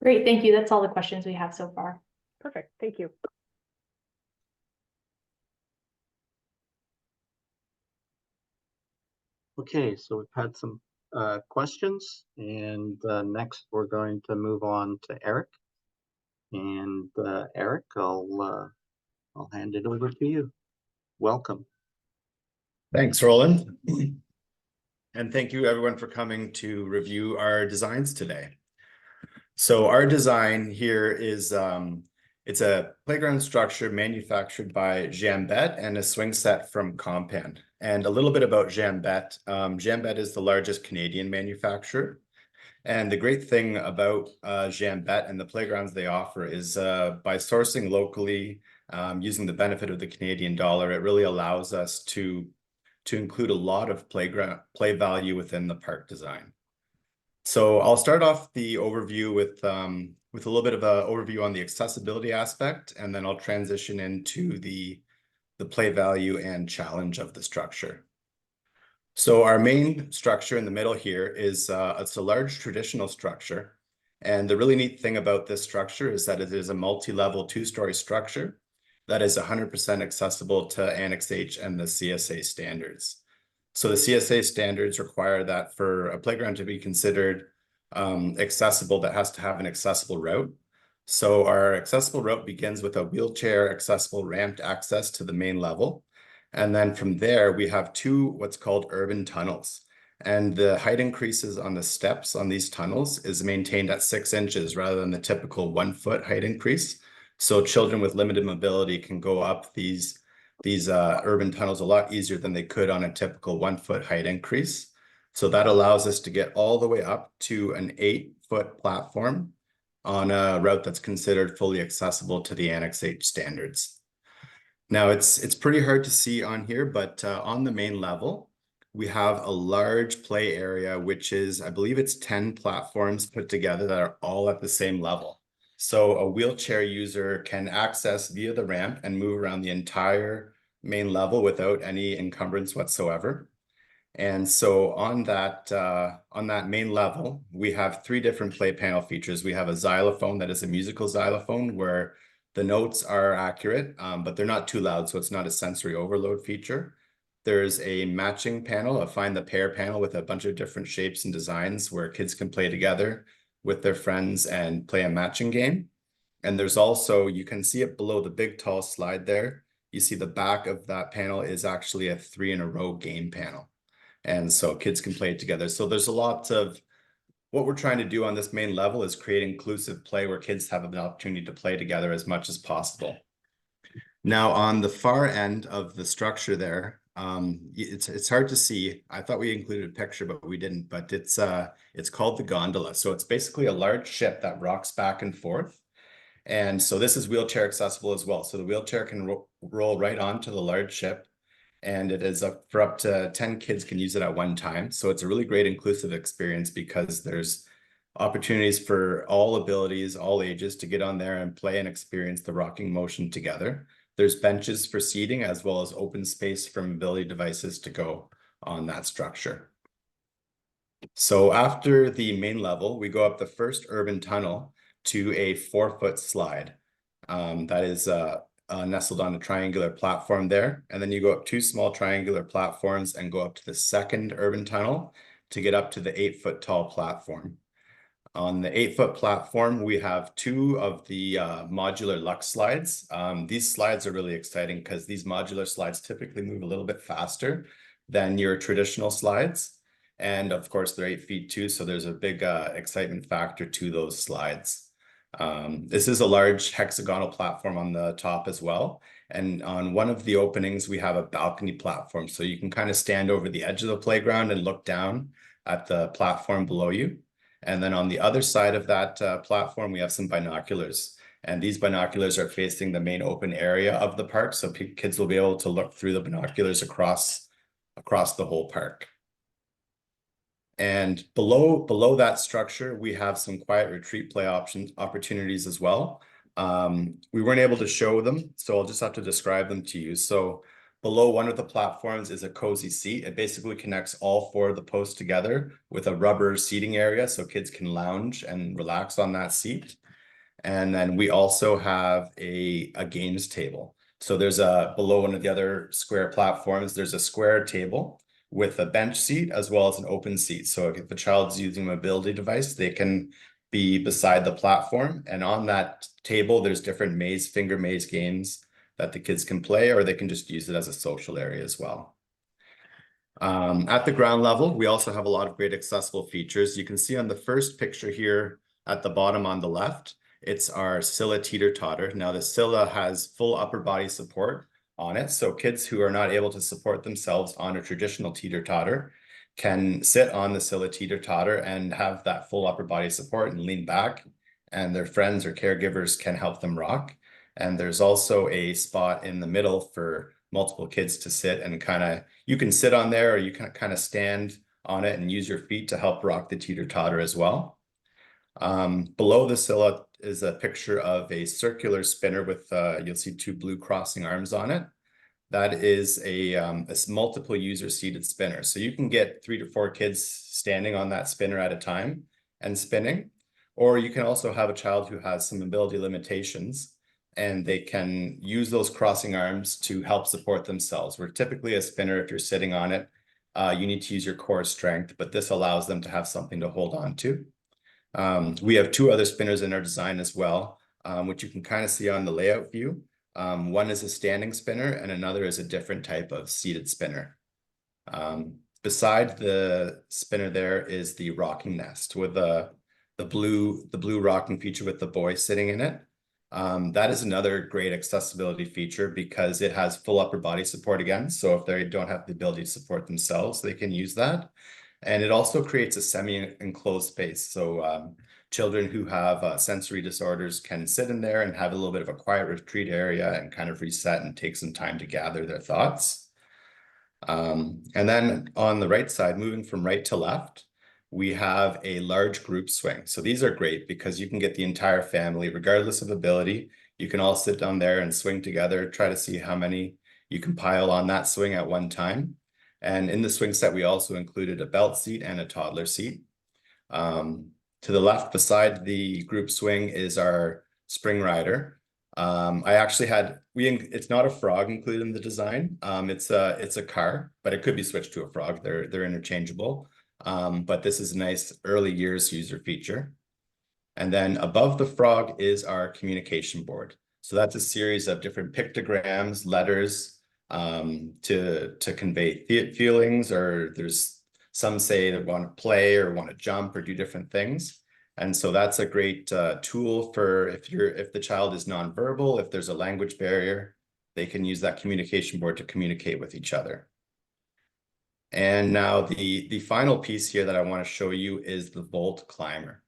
Great, thank you. That's all the questions we have so far. Perfect, thank you. Okay, so we've had some questions, and next we're going to move on to Eric. And Eric, I'll hand it over to you. Welcome. Thanks, Roland. And thank you everyone for coming to review our designs today. So our design here is, it's a playground structure manufactured by Jambet and a swing set from Compan. And a little bit about Jambet. Jambet is the largest Canadian manufacturer. And the great thing about Jambet and the playgrounds they offer is by sourcing locally, using the benefit of the Canadian dollar, it really allows us to include a lot of play value within the park design. So I'll start off the overview with with a little bit of an overview on the accessibility aspect, and then I'll transition into the play value and challenge of the structure. So our main structure in the middle here is it's a large traditional structure. And the really neat thing about this structure is that it is a multi-level 2-story structure that is 100% accessible to Annex H and the CSA standards. So the CSA standards require that for a playground to be considered accessible, that has to have an accessible route. So our accessible route begins with a wheelchair accessible ramped access to the main level. And then from there, we have 2 what's called urban tunnels. And the height increases on the steps on these tunnels is maintained at 6 inches rather than the typical 1-foot height increase. So children with limited mobility can go up these urban tunnels a lot easier than they could on a typical 1-foot height increase. So that allows us to get all the way up to an 8-foot platform on a route that's considered fully accessible to the Annex H standards. Now it's pretty hard to see on here, but on the main level, we have a large play area, which is, I believe it's 10 platforms put together that are all at the same level. So a wheelchair user can access via the ramp and move around the entire main level without any encumbrance whatsoever. And so on that main level, we have 3 different play panel features. We have a xylophone that is a musical xylophone where the notes are accurate, but they're not too loud, so it's not a sensory overload feature. There's a matching panel, a find the pair panel with a bunch of different shapes and designs where kids can play together with their friends and play a matching game. And there's also, you can see it below the big tall slide there. You see the back of that panel is actually a 3-in-a-row game panel. And so kids can play it together. So there's a lot of what we're trying to do on this main level is create inclusive play where kids have an opportunity to play together as much as possible. Now on the far end of the structure there, it's hard to see. I thought we included a picture, but we didn't. But it's called the gondola. So it's basically a large ship that rocks back and forth. And so this is wheelchair accessible as well. So the wheelchair can roll right onto the large ship. And it is up for up to 10 kids can use it at one time. So it's a really great inclusive experience because there's opportunities for all abilities, all ages to get on there and play and experience the rocking motion together. There's benches for seating as well as open space for mobility devices to go on that structure. So after the main level, we go up the first urban tunnel to a 4-foot slide. That is nestled on a triangular platform there. And then you go up 2 small triangular platforms and go up to the second urban tunnel to get up to the 8-foot tall platform. On the 8-foot platform, we have 2 of the modular Lux slides. These slides are really exciting because these modular slides typically move a little bit faster than your traditional slides. And of course, they're 8 feet too, so there's a big excitement factor to those slides. This is a large hexagonal platform on the top as well. And on one of the openings, we have a balcony platform. So you can kind of stand over the edge of the playground and look down at the platform below you. And then on the other side of that platform, we have some binoculars. And these binoculars are facing the main open area of the park. So kids will be able to look through the binoculars across the whole park. And below that structure, we have some quiet retreat play opportunities as well. We weren't able to show them, so I'll just have to describe them to you. So below one of the platforms is a cozy seat. It basically connects all 4 of the posts together with a rubber seating area so kids can lounge and relax on that seat. And then we also have a games table. So there's below one of the other square platforms, there's a square table with a bench seat as well as an open seat. So if the child's using a mobility device, they can be beside the platform. And on that table, there's different finger maze games that the kids can play, or they can just use it as a social area as well. At the ground level, we also have a lot of great accessible features. You can see on the first picture here at the bottom on the left, it's our Scylla teeter-totter. Now the Scylla has full upper body support on it. So kids who are not able to support themselves on a traditional teeter-totter can sit on the Scylla teeter-totter and have that full upper body support and lean back, and their friends or caregivers can help them rock. And there's also a spot in the middle for multiple kids to sit and you can sit on there, or you can kind of stand on it and use your feet to help rock the teeter-totter as well. Below the Scylla is a picture of a circular spinner with, you'll see two blue crossing arms on it. That is a multiple user seated spinner. So you can get 3 to 4 kids standing on that spinner at a time and spinning, or you can also have a child who has some mobility limitations and they can use those crossing arms to help support themselves. Where typically a spinner, if you're sitting on it, you need to use your core strength, but this allows them to have something to hold on to. We have 2 other spinners in our design as well, which you can kind of see on the layout view. One is a standing spinner and another is a different type of seated spinner. Beside the spinner there is the rocking nest with the blue rocking feature with the boy sitting in it. That is another great accessibility feature because it has full upper body support again. So if they don't have the ability to support themselves, they can use that. And it also creates a semi-enclosed space. So children who have sensory disorders can sit in there and have a little bit of a quiet retreat area and kind of reset and take some time to gather their thoughts. And then on the right side, moving from right to left, we have a large group swing. So these are great because you can get the entire family, regardless of ability. You can all sit down there and swing together, try to see how many you can pile on that swing at one time. And in the swing set, we also included a Belch seat and a toddler seat. To the left beside the group swing is our spring rider. I actually had, it's not a frog included in the design. It's a car, but it could be switched to a frog. They're interchangeable. But this is a nice early years user feature. And then above the frog is our communication board. So that's a series of different pictograms, letters, to convey feelings, or there's some say they want to play or want to jump or do different things. And so that's a great tool for if the child is nonverbal, if there's a language barrier, they can use that communication board to communicate with each other. And now the final piece here that I want to show you is the Volt climber.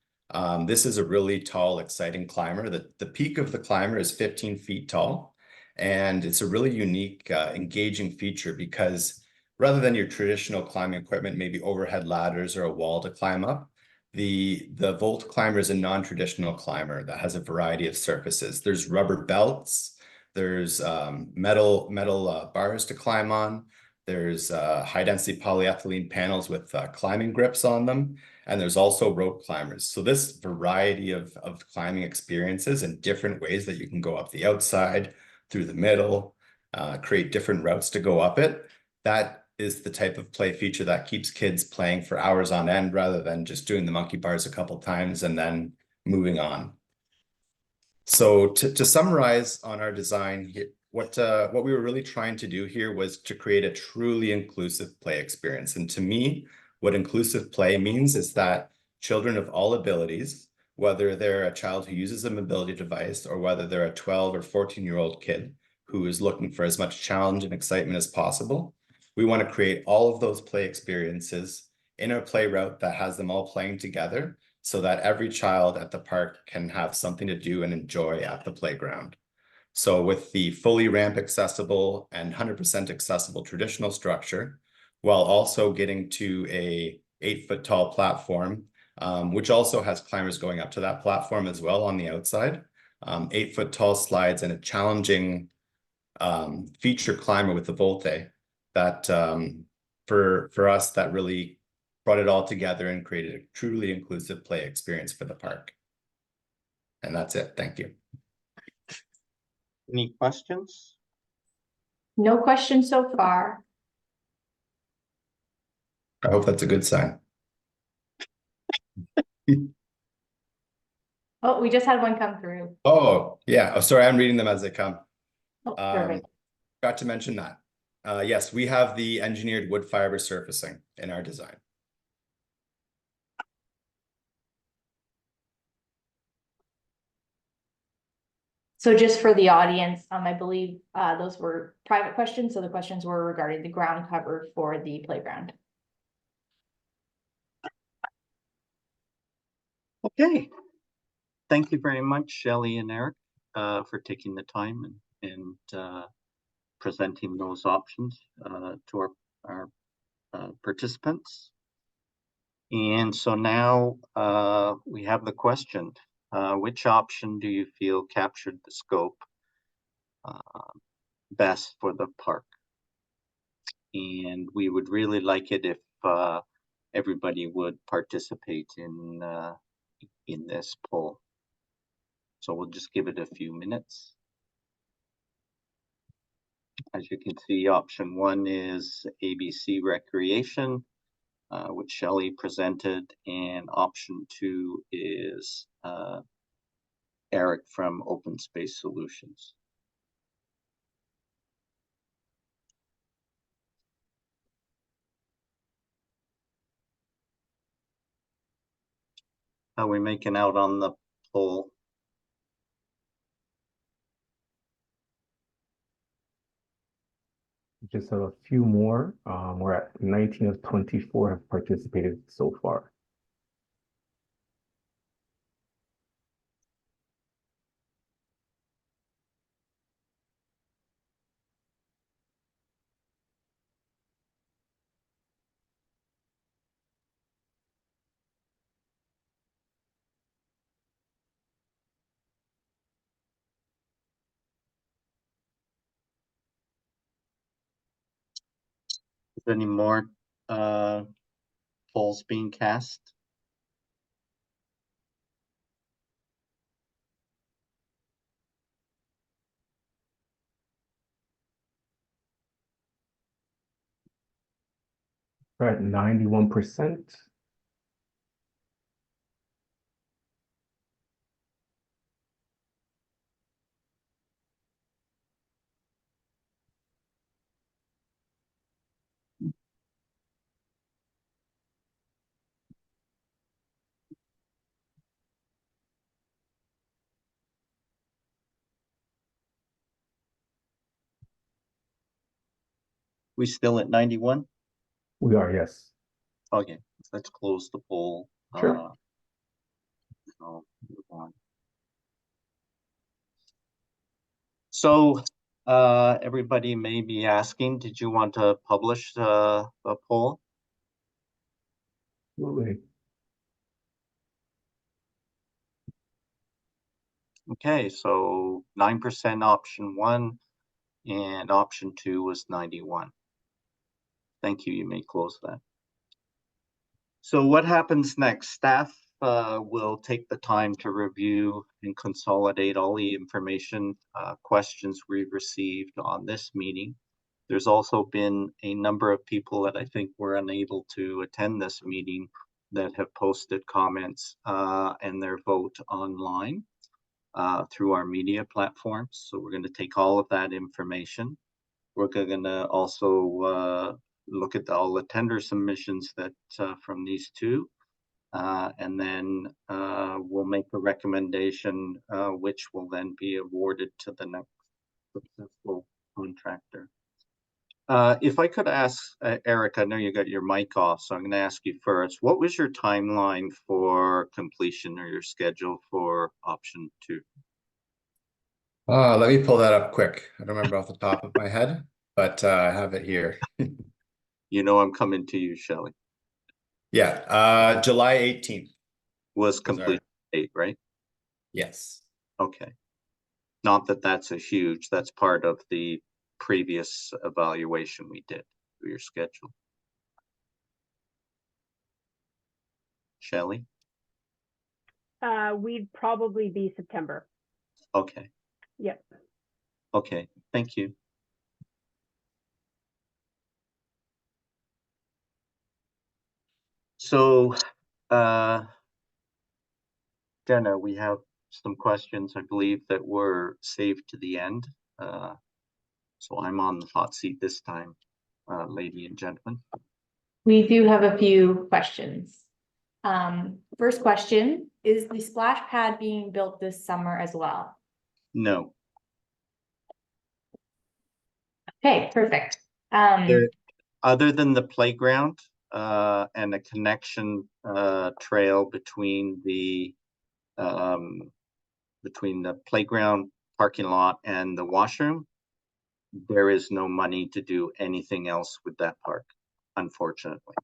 This is a really tall, exciting climber. The peak of the climber is 15 feet tall. And it's a really unique, engaging feature because rather than your traditional climbing equipment, maybe overhead ladders or a wall to climb up, the Volt climber is a non-traditional climber that has a variety of surfaces. There's rubber belts, there's metal bars to climb on, there's high-density polyethylene panels with climbing grips on them, and there's also rope climbers. So this variety of climbing experiences and different ways that you can go up the outside, through the middle, create different routes to go up it. That is the type of play feature that keeps kids playing for hours on end rather than just doing the monkey bars a couple times and then moving on. So to summarize on our design, what we were really trying to do here was to create a truly inclusive play experience. And to me, what inclusive play means is that children of all abilities, whether they're a child who uses a mobility device or whether they're a 12 or 14-year-old kid who is looking for as much challenge and excitement as possible, we want to create all of those play experiences in a play route that has them all playing together so that every child at the park can have something to do and enjoy at the playground. So with the fully ramp accessible and 100% accessible traditional structure, while also getting to a 8-foot tall platform, which also has climbers going up to that platform as well on the outside, 8-foot tall slides and a challenging feature climber with the Volte that for us, that really brought it all together and created a truly inclusive play experience for the park. And that's it. Thank you. Any questions? No questions so far. I hope that's a good sign. Oh, we just had one come through. Oh, yeah. Oh, sorry, I'm reading them as they come. Oh, perfect. Forgot to mention that. Yes, we have the engineered wood fiber surfacing in our design. So just for the audience, I believe those were private questions. So the questions were regarding the ground cover for the playground. Okay. Thank you very much, Shelley and Eric, for taking the time and presenting those options to our participants. And so now we have the question. which option do you feel captured the scope best for the park? And we would really like it if everybody would participate in this poll. So we'll just give it a few minutes. As you can see, option 1 is ABC Recreation, which Shelley presented, and option 2 is Eric from Open Space Solutions. How are we making out on the poll? Just have a few more. We're at 19 of 24 have participated so far. Is there any more polls being cast? We're at 91%. We still at 91? We are, yes. Okay, let's close the poll. Sure. I'll move on. So everybody may be asking, did you want to publish the poll? Absolutely. Okay, so 9% option 1 and option 2 was 91. Thank you, you may close that. So what happens next? Staff will take the time to review and consolidate all the information, questions we've received on this meeting. There's also been a number of people that I think were unable to attend this meeting that have posted comments and their vote online through our media platforms. So we're going to take all of that information. We're going to also look at all the tender submissions that from these two, and then we'll make a recommendation which will then be awarded to the next successful contractor. If I could ask Eric, I know you got your mic off, so I'm going to ask you first. What was your timeline for completion or your schedule for option 2? Let me pull that up quick. I don't remember off the top of my head, but I have it here. You know I'm coming to you, Shelley. Yeah, July 18th. Was complete date, right? Yes. Okay. Not that that's a huge, that's part of the previous evaluation we did for your schedule. Shelley? We'd probably be September. Okay. Yep. Okay, thank you. So, Jenna, we have some questions, I believe, that were saved to the end. So I'm on the hot seat this time, ladies and gentlemen. We do have a few questions. First question, is the splash pad being built this summer as well? No. Okay, perfect. Other than the playground and a connection trail between the playground parking lot and the washroom, there is no money to do anything else with that park, unfortunately.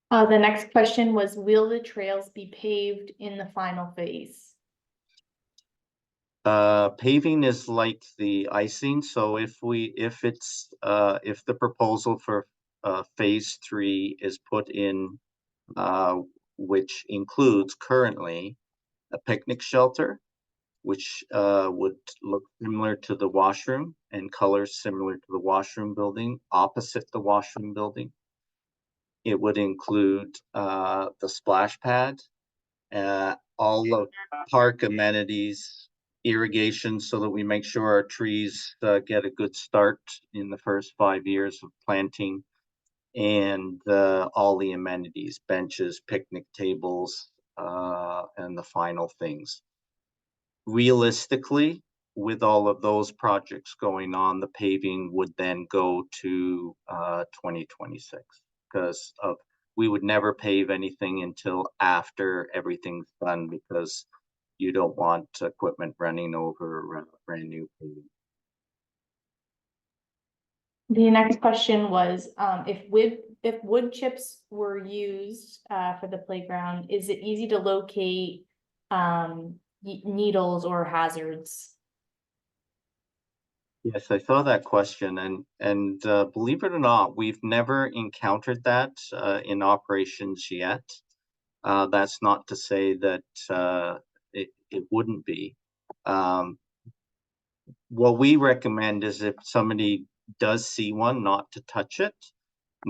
The next question was, will the trails be paved in the final phase? Paving is like the icing, so if the proposal for phase 3 is put in, which includes currently a picnic shelter, which would look similar to the washroom and colors similar to the washroom building, opposite the washroom building. It would include the splash pad, all the park amenities, irrigation, so that we make sure our trees get a good start in the first 5 years of planting, and all the amenities, benches, picnic tables, and the final things. Realistically, with all of those projects going on, the paving would then go to 2026, because we would never pave anything until after everything's done, because you don't want equipment running over brand new paving. The next question was, if wood chips were used for the playground, is it easy to locate needles or hazards? Yes, I saw that question, and believe it or not, we've never encountered that in operations yet. That's not to say that it wouldn't be. What we recommend is, if somebody does see one, not to touch it,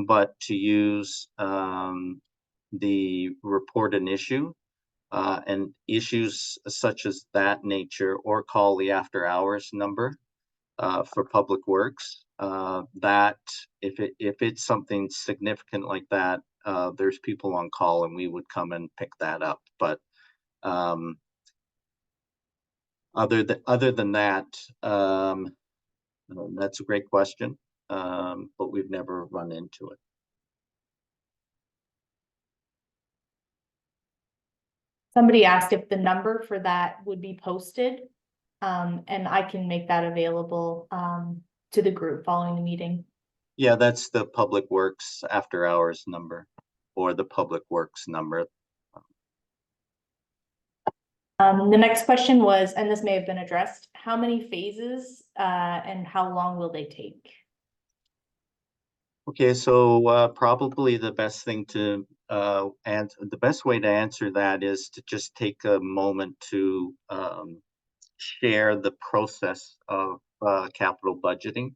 but to use the report an issue, and issues such as that nature, or call the after hours number for Public Works. That if it's something significant like that, there's people on call and we would come and pick that up. But other than that, that's a great question, but we've never run into it. Somebody asked if the number for that would be posted, and I can make that available to the group following the meeting. Yeah, that's the Public Works after hours number, or the Public Works number. The next question was, and this may have been addressed, how many phases and how long will they take? Okay, so probably the best thing to the best way to answer that is to just take a moment to share the process of capital budgeting.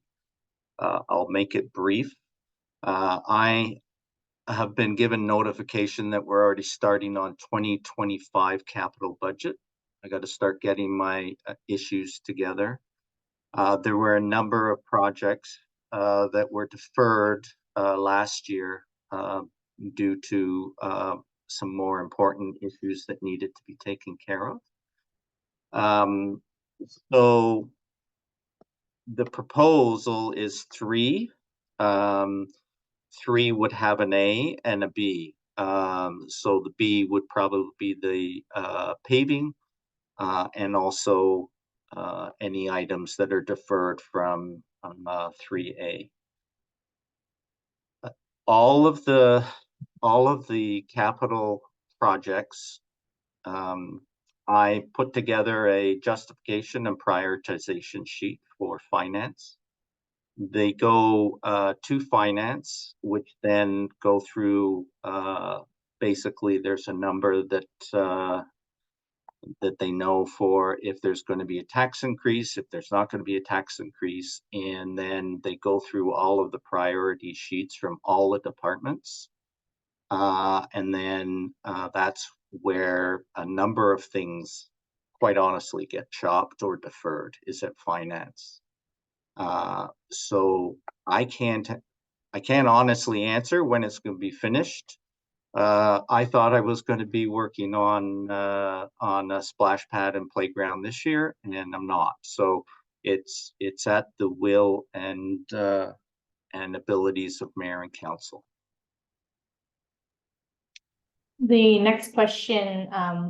I'll make it brief. I have been given notification that we're already starting on 2025 capital budget. I got to start getting my issues together. There were a number of projects that were deferred last year due to some more important issues that needed to be taken care of. So the proposal is 3. 3 would have an A and a B. So the B would probably be the paving, and also any items that are deferred from 3A. All of the capital projects, I put together a justification and prioritization sheet for finance. They go to finance, which then go through, basically there's a number that they know for if there's going to be a tax increase, if there's not going to be a tax increase, and then they go through all of the priority sheets from all the departments. And then that's where a number of things, quite honestly, get chopped or deferred, is at finance. So I can't honestly answer when it's going to be finished. I thought I was going to be working on a splash pad and playground this year, and I'm not. So it's at the will and abilities of mayor and council. The next question,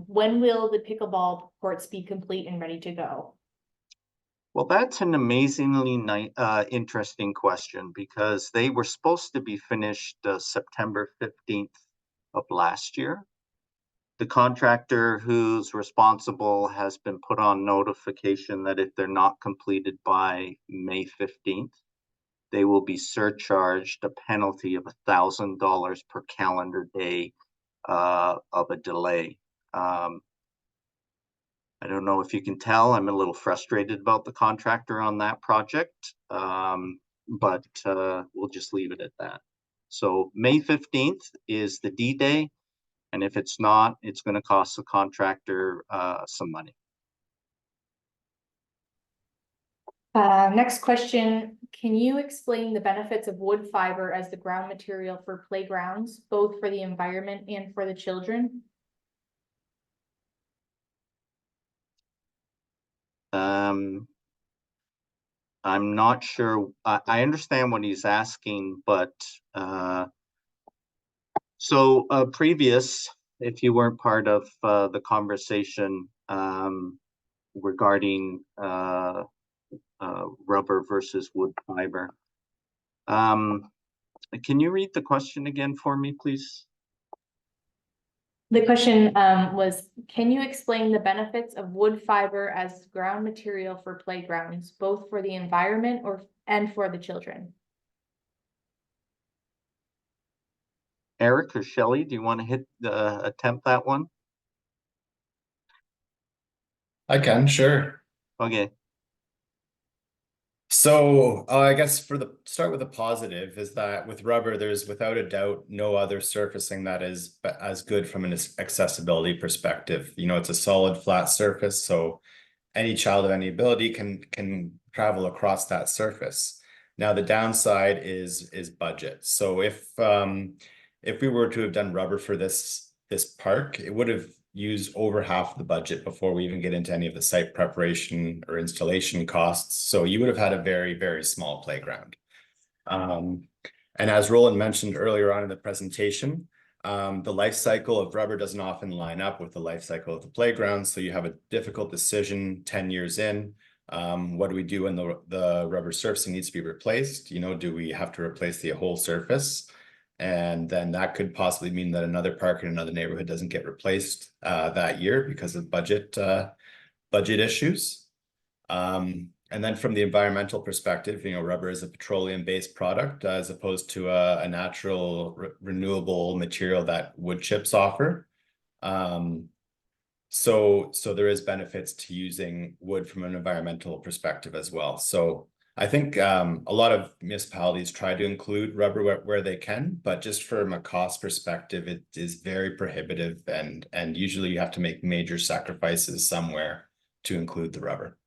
when will the pickleball courts be complete and ready to go? Well, that's an amazingly interesting question, because they were supposed to be finished September 15th of last year. The contractor who's responsible has been put on notification that if they're not completed by May 15th, they will be surcharged a penalty of $1,000 per calendar day of a delay. I don't know if you can tell, I'm a little frustrated about the contractor on that project, but we'll just leave it at that. So May 15th is the D-Day, and if it's not, it's going to cost the contractor some money. Next question, can you explain the benefits of wood fiber as the ground material for playgrounds, both for the environment and for the children? I'm not sure. I understand what he's asking, but previous, if you weren't part of the conversation regarding rubber versus wood fiber, can you read the question again for me, please? The question was, can you explain the benefits of wood fiber as ground material for playgrounds, both for the environment and for the children? Eric or Shelley, do you want to attempt that one? I can, sure. Okay. So I guess start with the positive is that with rubber, there's without a doubt no other surfacing that is as good from an accessibility perspective. You know, it's a solid flat surface, so any child of any ability can travel across that surface. Now the downside is budget. So if we were to have done rubber for this park, it would have used over half the budget before we even get into any of the site preparation or installation costs. So you would have had a very, very small playground. And as Roland mentioned earlier on in the presentation, the life cycle of rubber doesn't often line up with the life cycle of the playground. So you have a difficult decision 10 years in. What do we do when the rubber surfacing needs to be replaced? You know, do we have to replace the whole surface? And then that could possibly mean that another park in another neighborhood doesn't get replaced that year because of budget issues. And then from the environmental perspective, you know, rubber is a petroleum-based product as opposed to a natural renewable material that wood chips offer. So there is benefits to using wood from an environmental perspective as well. So I think a lot of municipalities try to include rubber where they can, but just from a cost perspective, it is very prohibitive, and usually you have to make major sacrifices somewhere to include the rubber.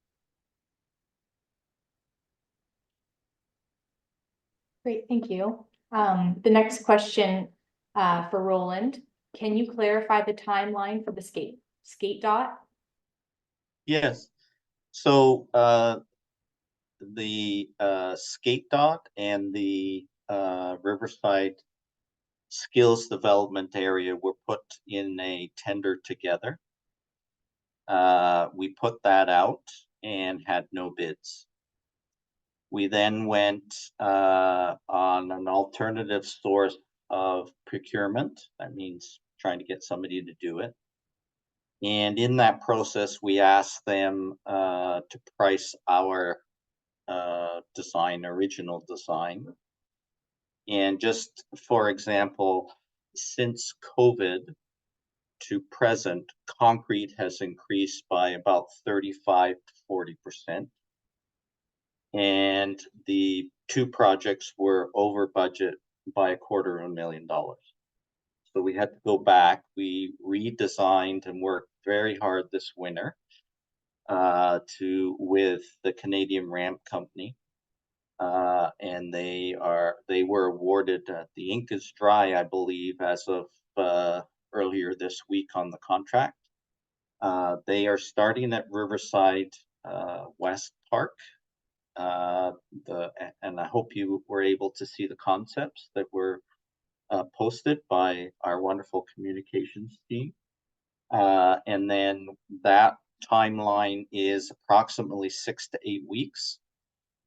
Great, thank you. The next question for Roland, can you clarify the timeline for the skate dot? Yes. So the skate dot and the Riverside skills development area were put in a tender together. We put that out and had no bids. We then went on an alternative source of procurement. That means trying to get somebody to do it. And in that process, we asked them to price our original design. And just for example, since COVID to present, concrete has increased by about 35 to 40%. And the two projects were over budget by $250,000. So we had to go back. We redesigned and worked very hard this winter with the Canadian Ramp Company. And they were awarded, the ink is dry, I believe, as of earlier this week on the contract. They are starting at Riverside West Park. And I hope you were able to see the concepts that were posted by our wonderful communications team. And then that timeline is approximately 6 to 8 weeks.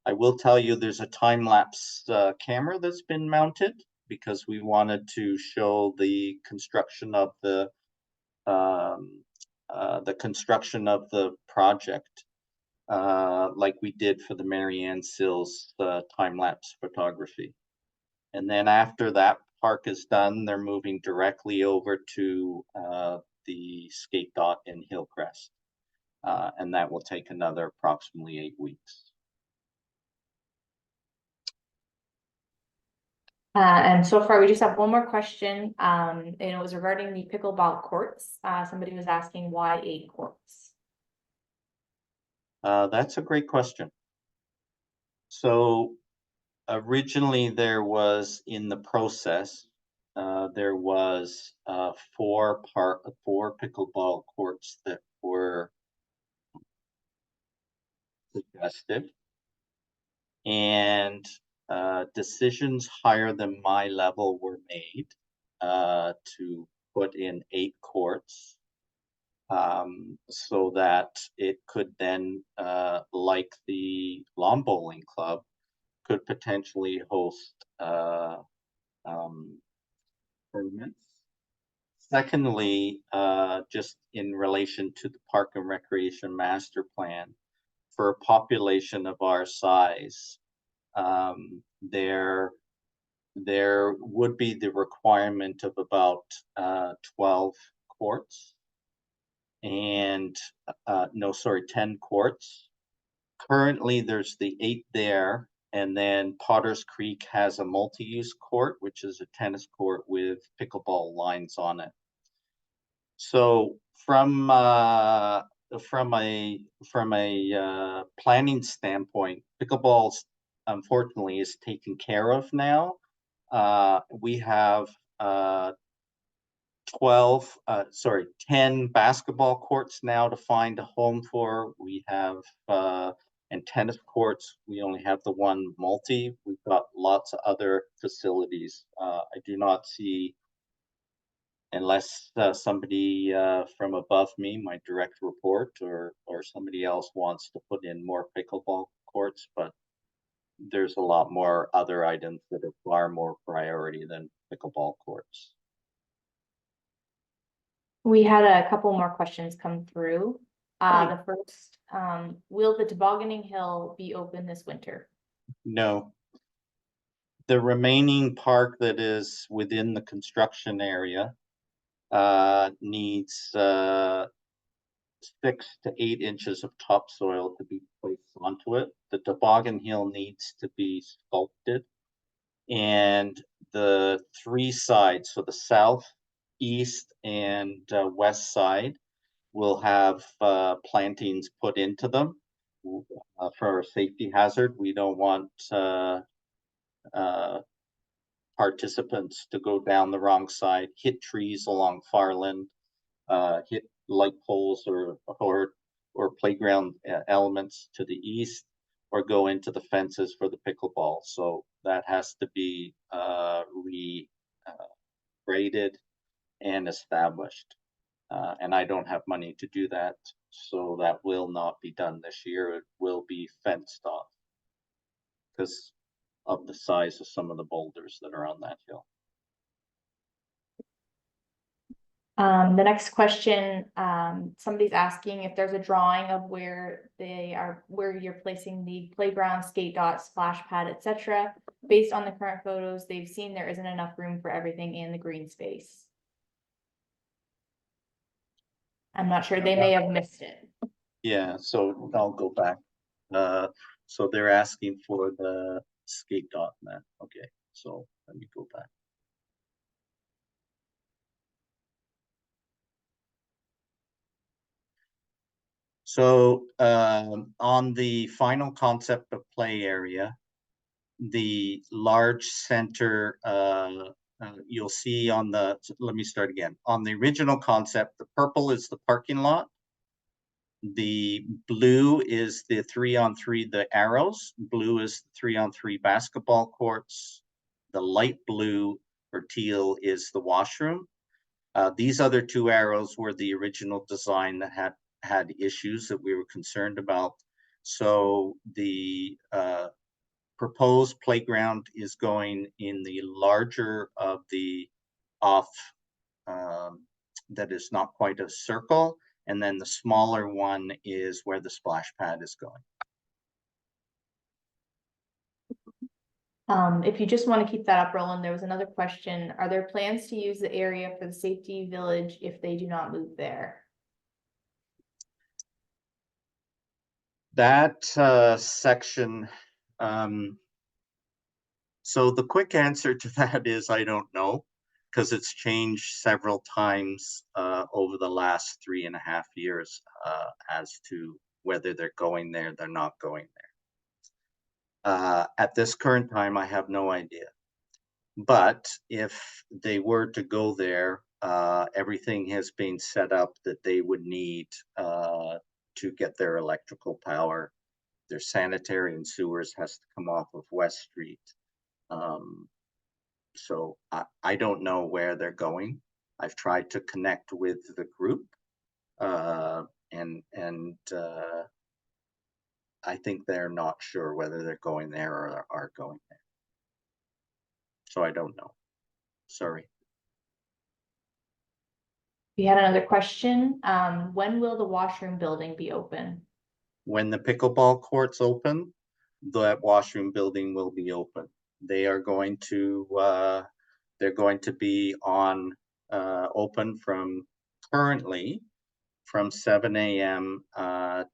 I will tell you there's a time-lapse camera that's been mounted because we wanted to show the construction of the project, like we did for the Marianne Sills time-lapse photography. And then after that park is done, they're moving directly over to the skate dot in Hillcrest. And that will take another approximately 8 weeks. And so far, we just have one more question, and it was regarding the pickleball courts. Somebody was asking why 8 courts? That's a great question. So originally there was, in the process, there was 4 pickleball courts that were suggested. And decisions higher than my level were made to put in 8 courts, so that it could then, like the lawn bowling club, could potentially host tournaments. Secondly, just in relation to the Park and Recreation Master Plan, for a population of our size, there would be the requirement of about 12 courts, and 10 courts. Currently, there's the 8 there, and then Potters Creek has a multi-use court, which is a tennis court with pickleball lines on it. So from a planning standpoint, pickleballs unfortunately is taken care of now. We have 10 basketball courts now to find a home for. We have and tennis courts, we only have the one multi. We've got lots of other facilities. I do not see, unless somebody from above me, my direct report, or somebody else wants to put in more pickleball courts, but there's a lot more other items that are far more priority than pickleball courts. We had a couple more questions come through. Great. The first, will the tobogganing hill be open this winter? No. The remaining park that is within the construction area needs 6 to 8 inches of topsoil to be placed onto it. The toboggan hill needs to be sculpted, and the 3 sides, so the south, east, and west side, will have plantings put into them for a safety hazard. We don't want participants to go down the wrong side, hit trees along Farland, hit light poles or playground elements to the east, or go into the fences for the pickleball. So that has to be graded and established. And I don't have money to do that, so that will not be done this year. It will be fenced off because of the size of some of the boulders that are on that hill. The next question, somebody's asking if there's a drawing of where you're placing the playground, skate dot, splash pad, etc. Based on the current photos they've seen, there isn't enough room for everything in the green space. I'm not sure, they may have missed it. Yeah, so I'll go back. So they're asking for the skate dot map. Okay, so let me go back. So on the final concept of play area, the large center, you'll see on the, let me start again. On the original concept, the purple is the parking lot. The blue is the 3-on-3, the arrows. Blue is the 3-on-3 basketball courts. The light blue or teal is the washroom. These other 2 arrows were the original design that had issues that we were concerned about. So the proposed playground is going in the larger of the off, that is not quite a circle. And then the smaller one is where the splash pad is going. If you just want to keep that up, Roland, there was another question. Are there plans to use the area for the safety village if they do not move there? That section, so the quick answer to that is I don't know, because it's changed several times over the last 3.5 years as to whether they're going there, they're not going there. At this current time, I have no idea. But if they were to go there, everything has been set up that they would need to get their electrical power. Their sanitary and sewers has to come off of West Street. So I don't know where they're going. I've tried to connect with the group, and I think they're not sure whether they're going there or are going there. So I don't know. Sorry. We had another question. When will the washroom building be open? When the pickleball courts open, that washroom building will be open. They are going to they're going to be on open from currently from 7 a.m.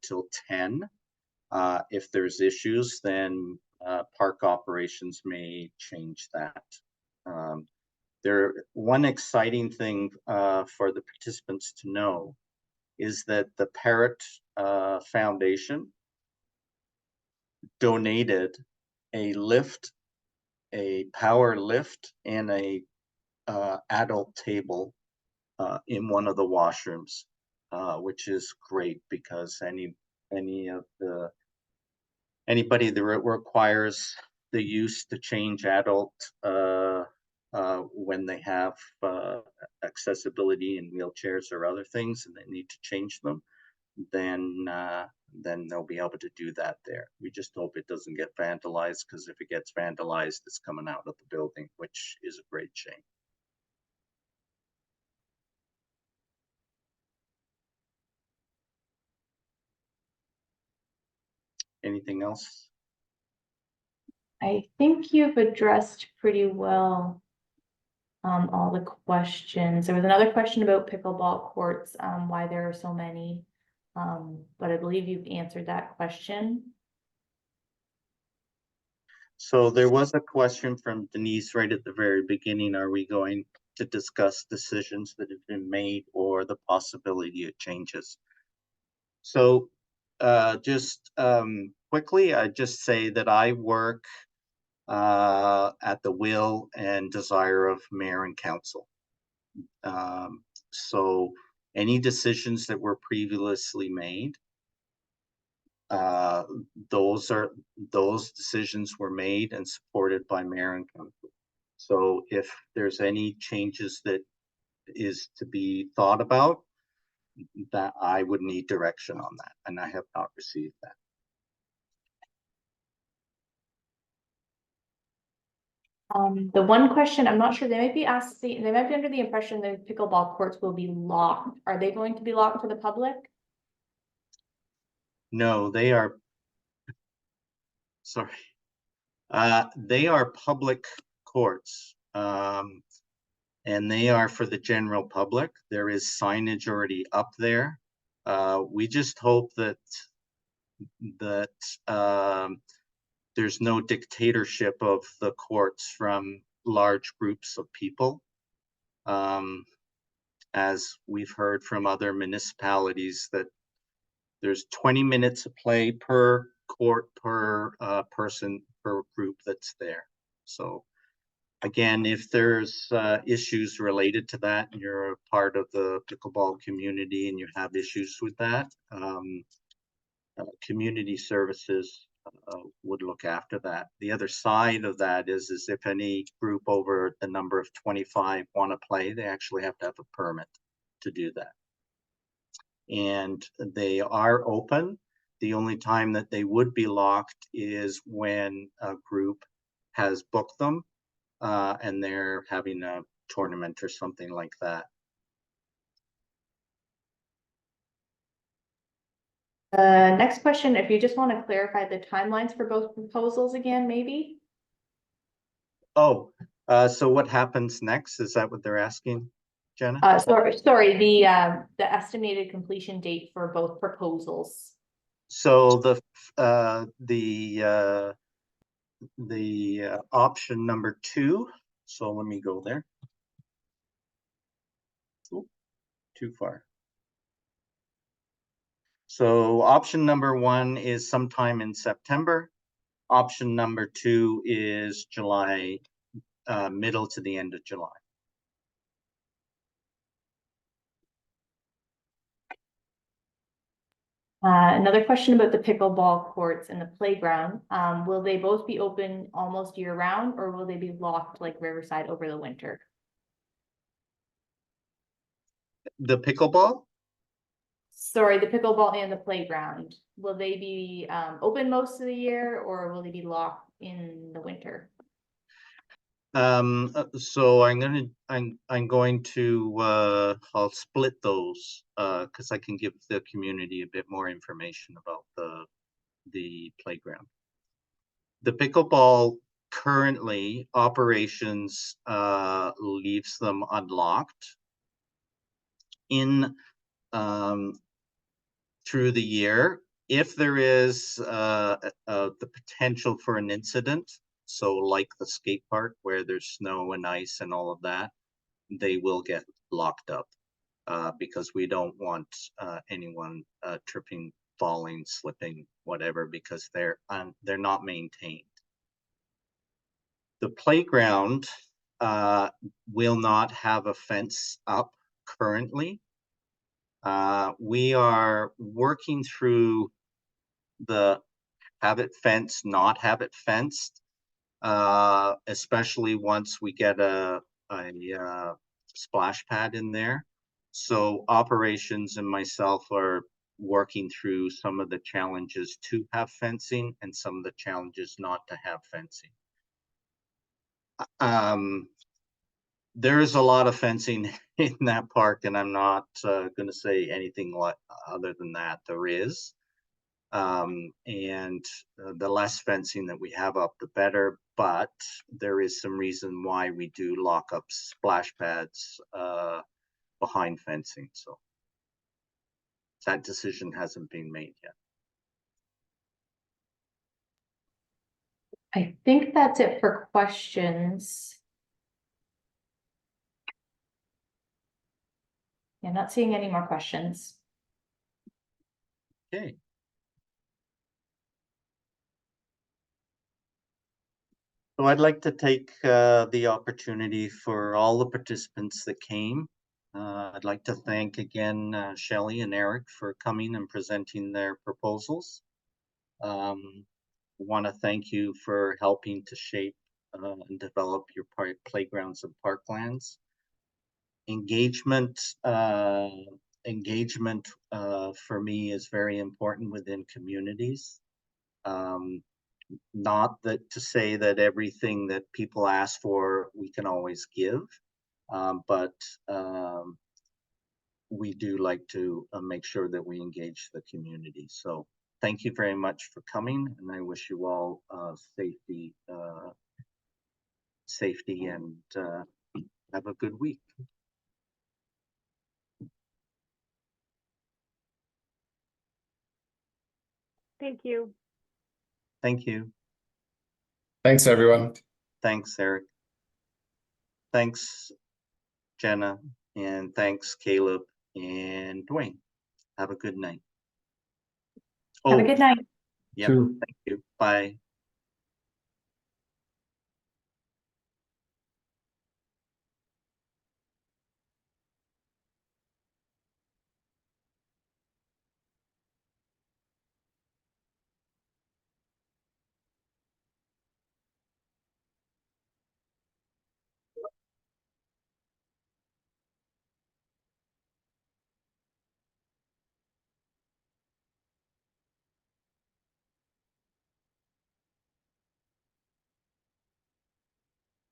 Till 10. If there's issues, then park operations may change that. One exciting thing for the participants to know is that the Parrot Foundation donated a lift, a power lift, and a adult table in one of the washrooms, which is great because anybody that requires the use to change adult when they have accessibility in wheelchairs or other things and they need to change them, then they'll be able to do that there. We just hope it doesn't get vandalized, because if it gets vandalized, it's coming out of the building, which is a great shame. Anything else? I think you've addressed pretty well all the questions. There was another question about pickleball courts, why there are so many. But I believe you've answered that question. So there was a question from Denise right at the very beginning. Are we going to discuss decisions that have been made or the possibility of changes? So just quickly, I just say that I work at the will and desire of mayor and council. So any decisions that were previously made, those decisions were made and supported by mayor and council. So if there's any changes that is to be thought about, that I would need direction on that, and I have not received that. The one question, I'm not sure, they might be under the impression that pickleball courts will be locked. Are they going to be locked to the public? No, they are, sorry. They are public courts, and they are for the general public. There is signage already up there. We just hope that there's no dictatorship of the courts from large groups of people. As we've heard from other municipalities, that there's 20 minutes of play per court, per person, per group that's there. So again, if there's issues related to that, and you're a part of the pickleball community and you have issues with that, community services would look after that. The other side of that is if any group over the number of 25 want to play, they actually have to have a permit to do that. And they are open. The only time that they would be locked is when a group has booked them and they're having a tournament or something like that. Next question, if you just want to clarify the timelines for both proposals again, maybe? Oh, so what happens next? Is that what they're asking, Jenna? Sorry, the estimated completion date for both proposals. So the option number 2. So let me go there. Ooh, too far. So option number 1 is sometime in September. Option number 2 is July, middle to the end of July. Another question about the pickleball courts and the playground. Will they both be open almost year round, or will they be locked like Riverside over the winter? The pickleball? Sorry, the pickleball and the playground. Will they be open most of the year, or will they be locked in the winter? So I'm going to I'll split those because I can give the community a bit more information about the playground. The pickleball currently operations leaves them unlocked in through the year. If there is the potential for an incident, so like the skate park where there's snow and ice and all of that, they will get locked up because we don't want anyone tripping, falling, slipping, whatever, because they're not maintained. The playground will not have a fence up currently. We are working through the have it fenced, not have it fenced, especially once we get a splash pad in there. So operations and myself are working through some of the challenges to have fencing and some of the challenges not to have fencing. There is a lot of fencing in that park, and I'm not going to say anything other than that. There is. And the less fencing that we have up, the better. But there is some reason why we do lock up splash pads behind fencing. So that decision hasn't been made yet. I think that's it for questions. Yeah, not seeing any more questions. Okay. So I'd like to take the opportunity for all the participants that came. I'd like to thank again Shelley and Eric for coming and presenting their proposals. Want to thank you for helping to shape and develop your playgrounds and parklands. Engagement for me is very important within communities. Not that to say that everything that people ask for we can always give, but we do like to make sure that we engage the community. So thank you very much for coming, and I wish you all safety and have a good week. Thank you. Thank you. Thanks, everyone. Thanks, Eric. Thanks, Jenna, and thanks, Caleb and Dwayne. Have a good night. Have a good night. Yeah, Two. thank you. Bye.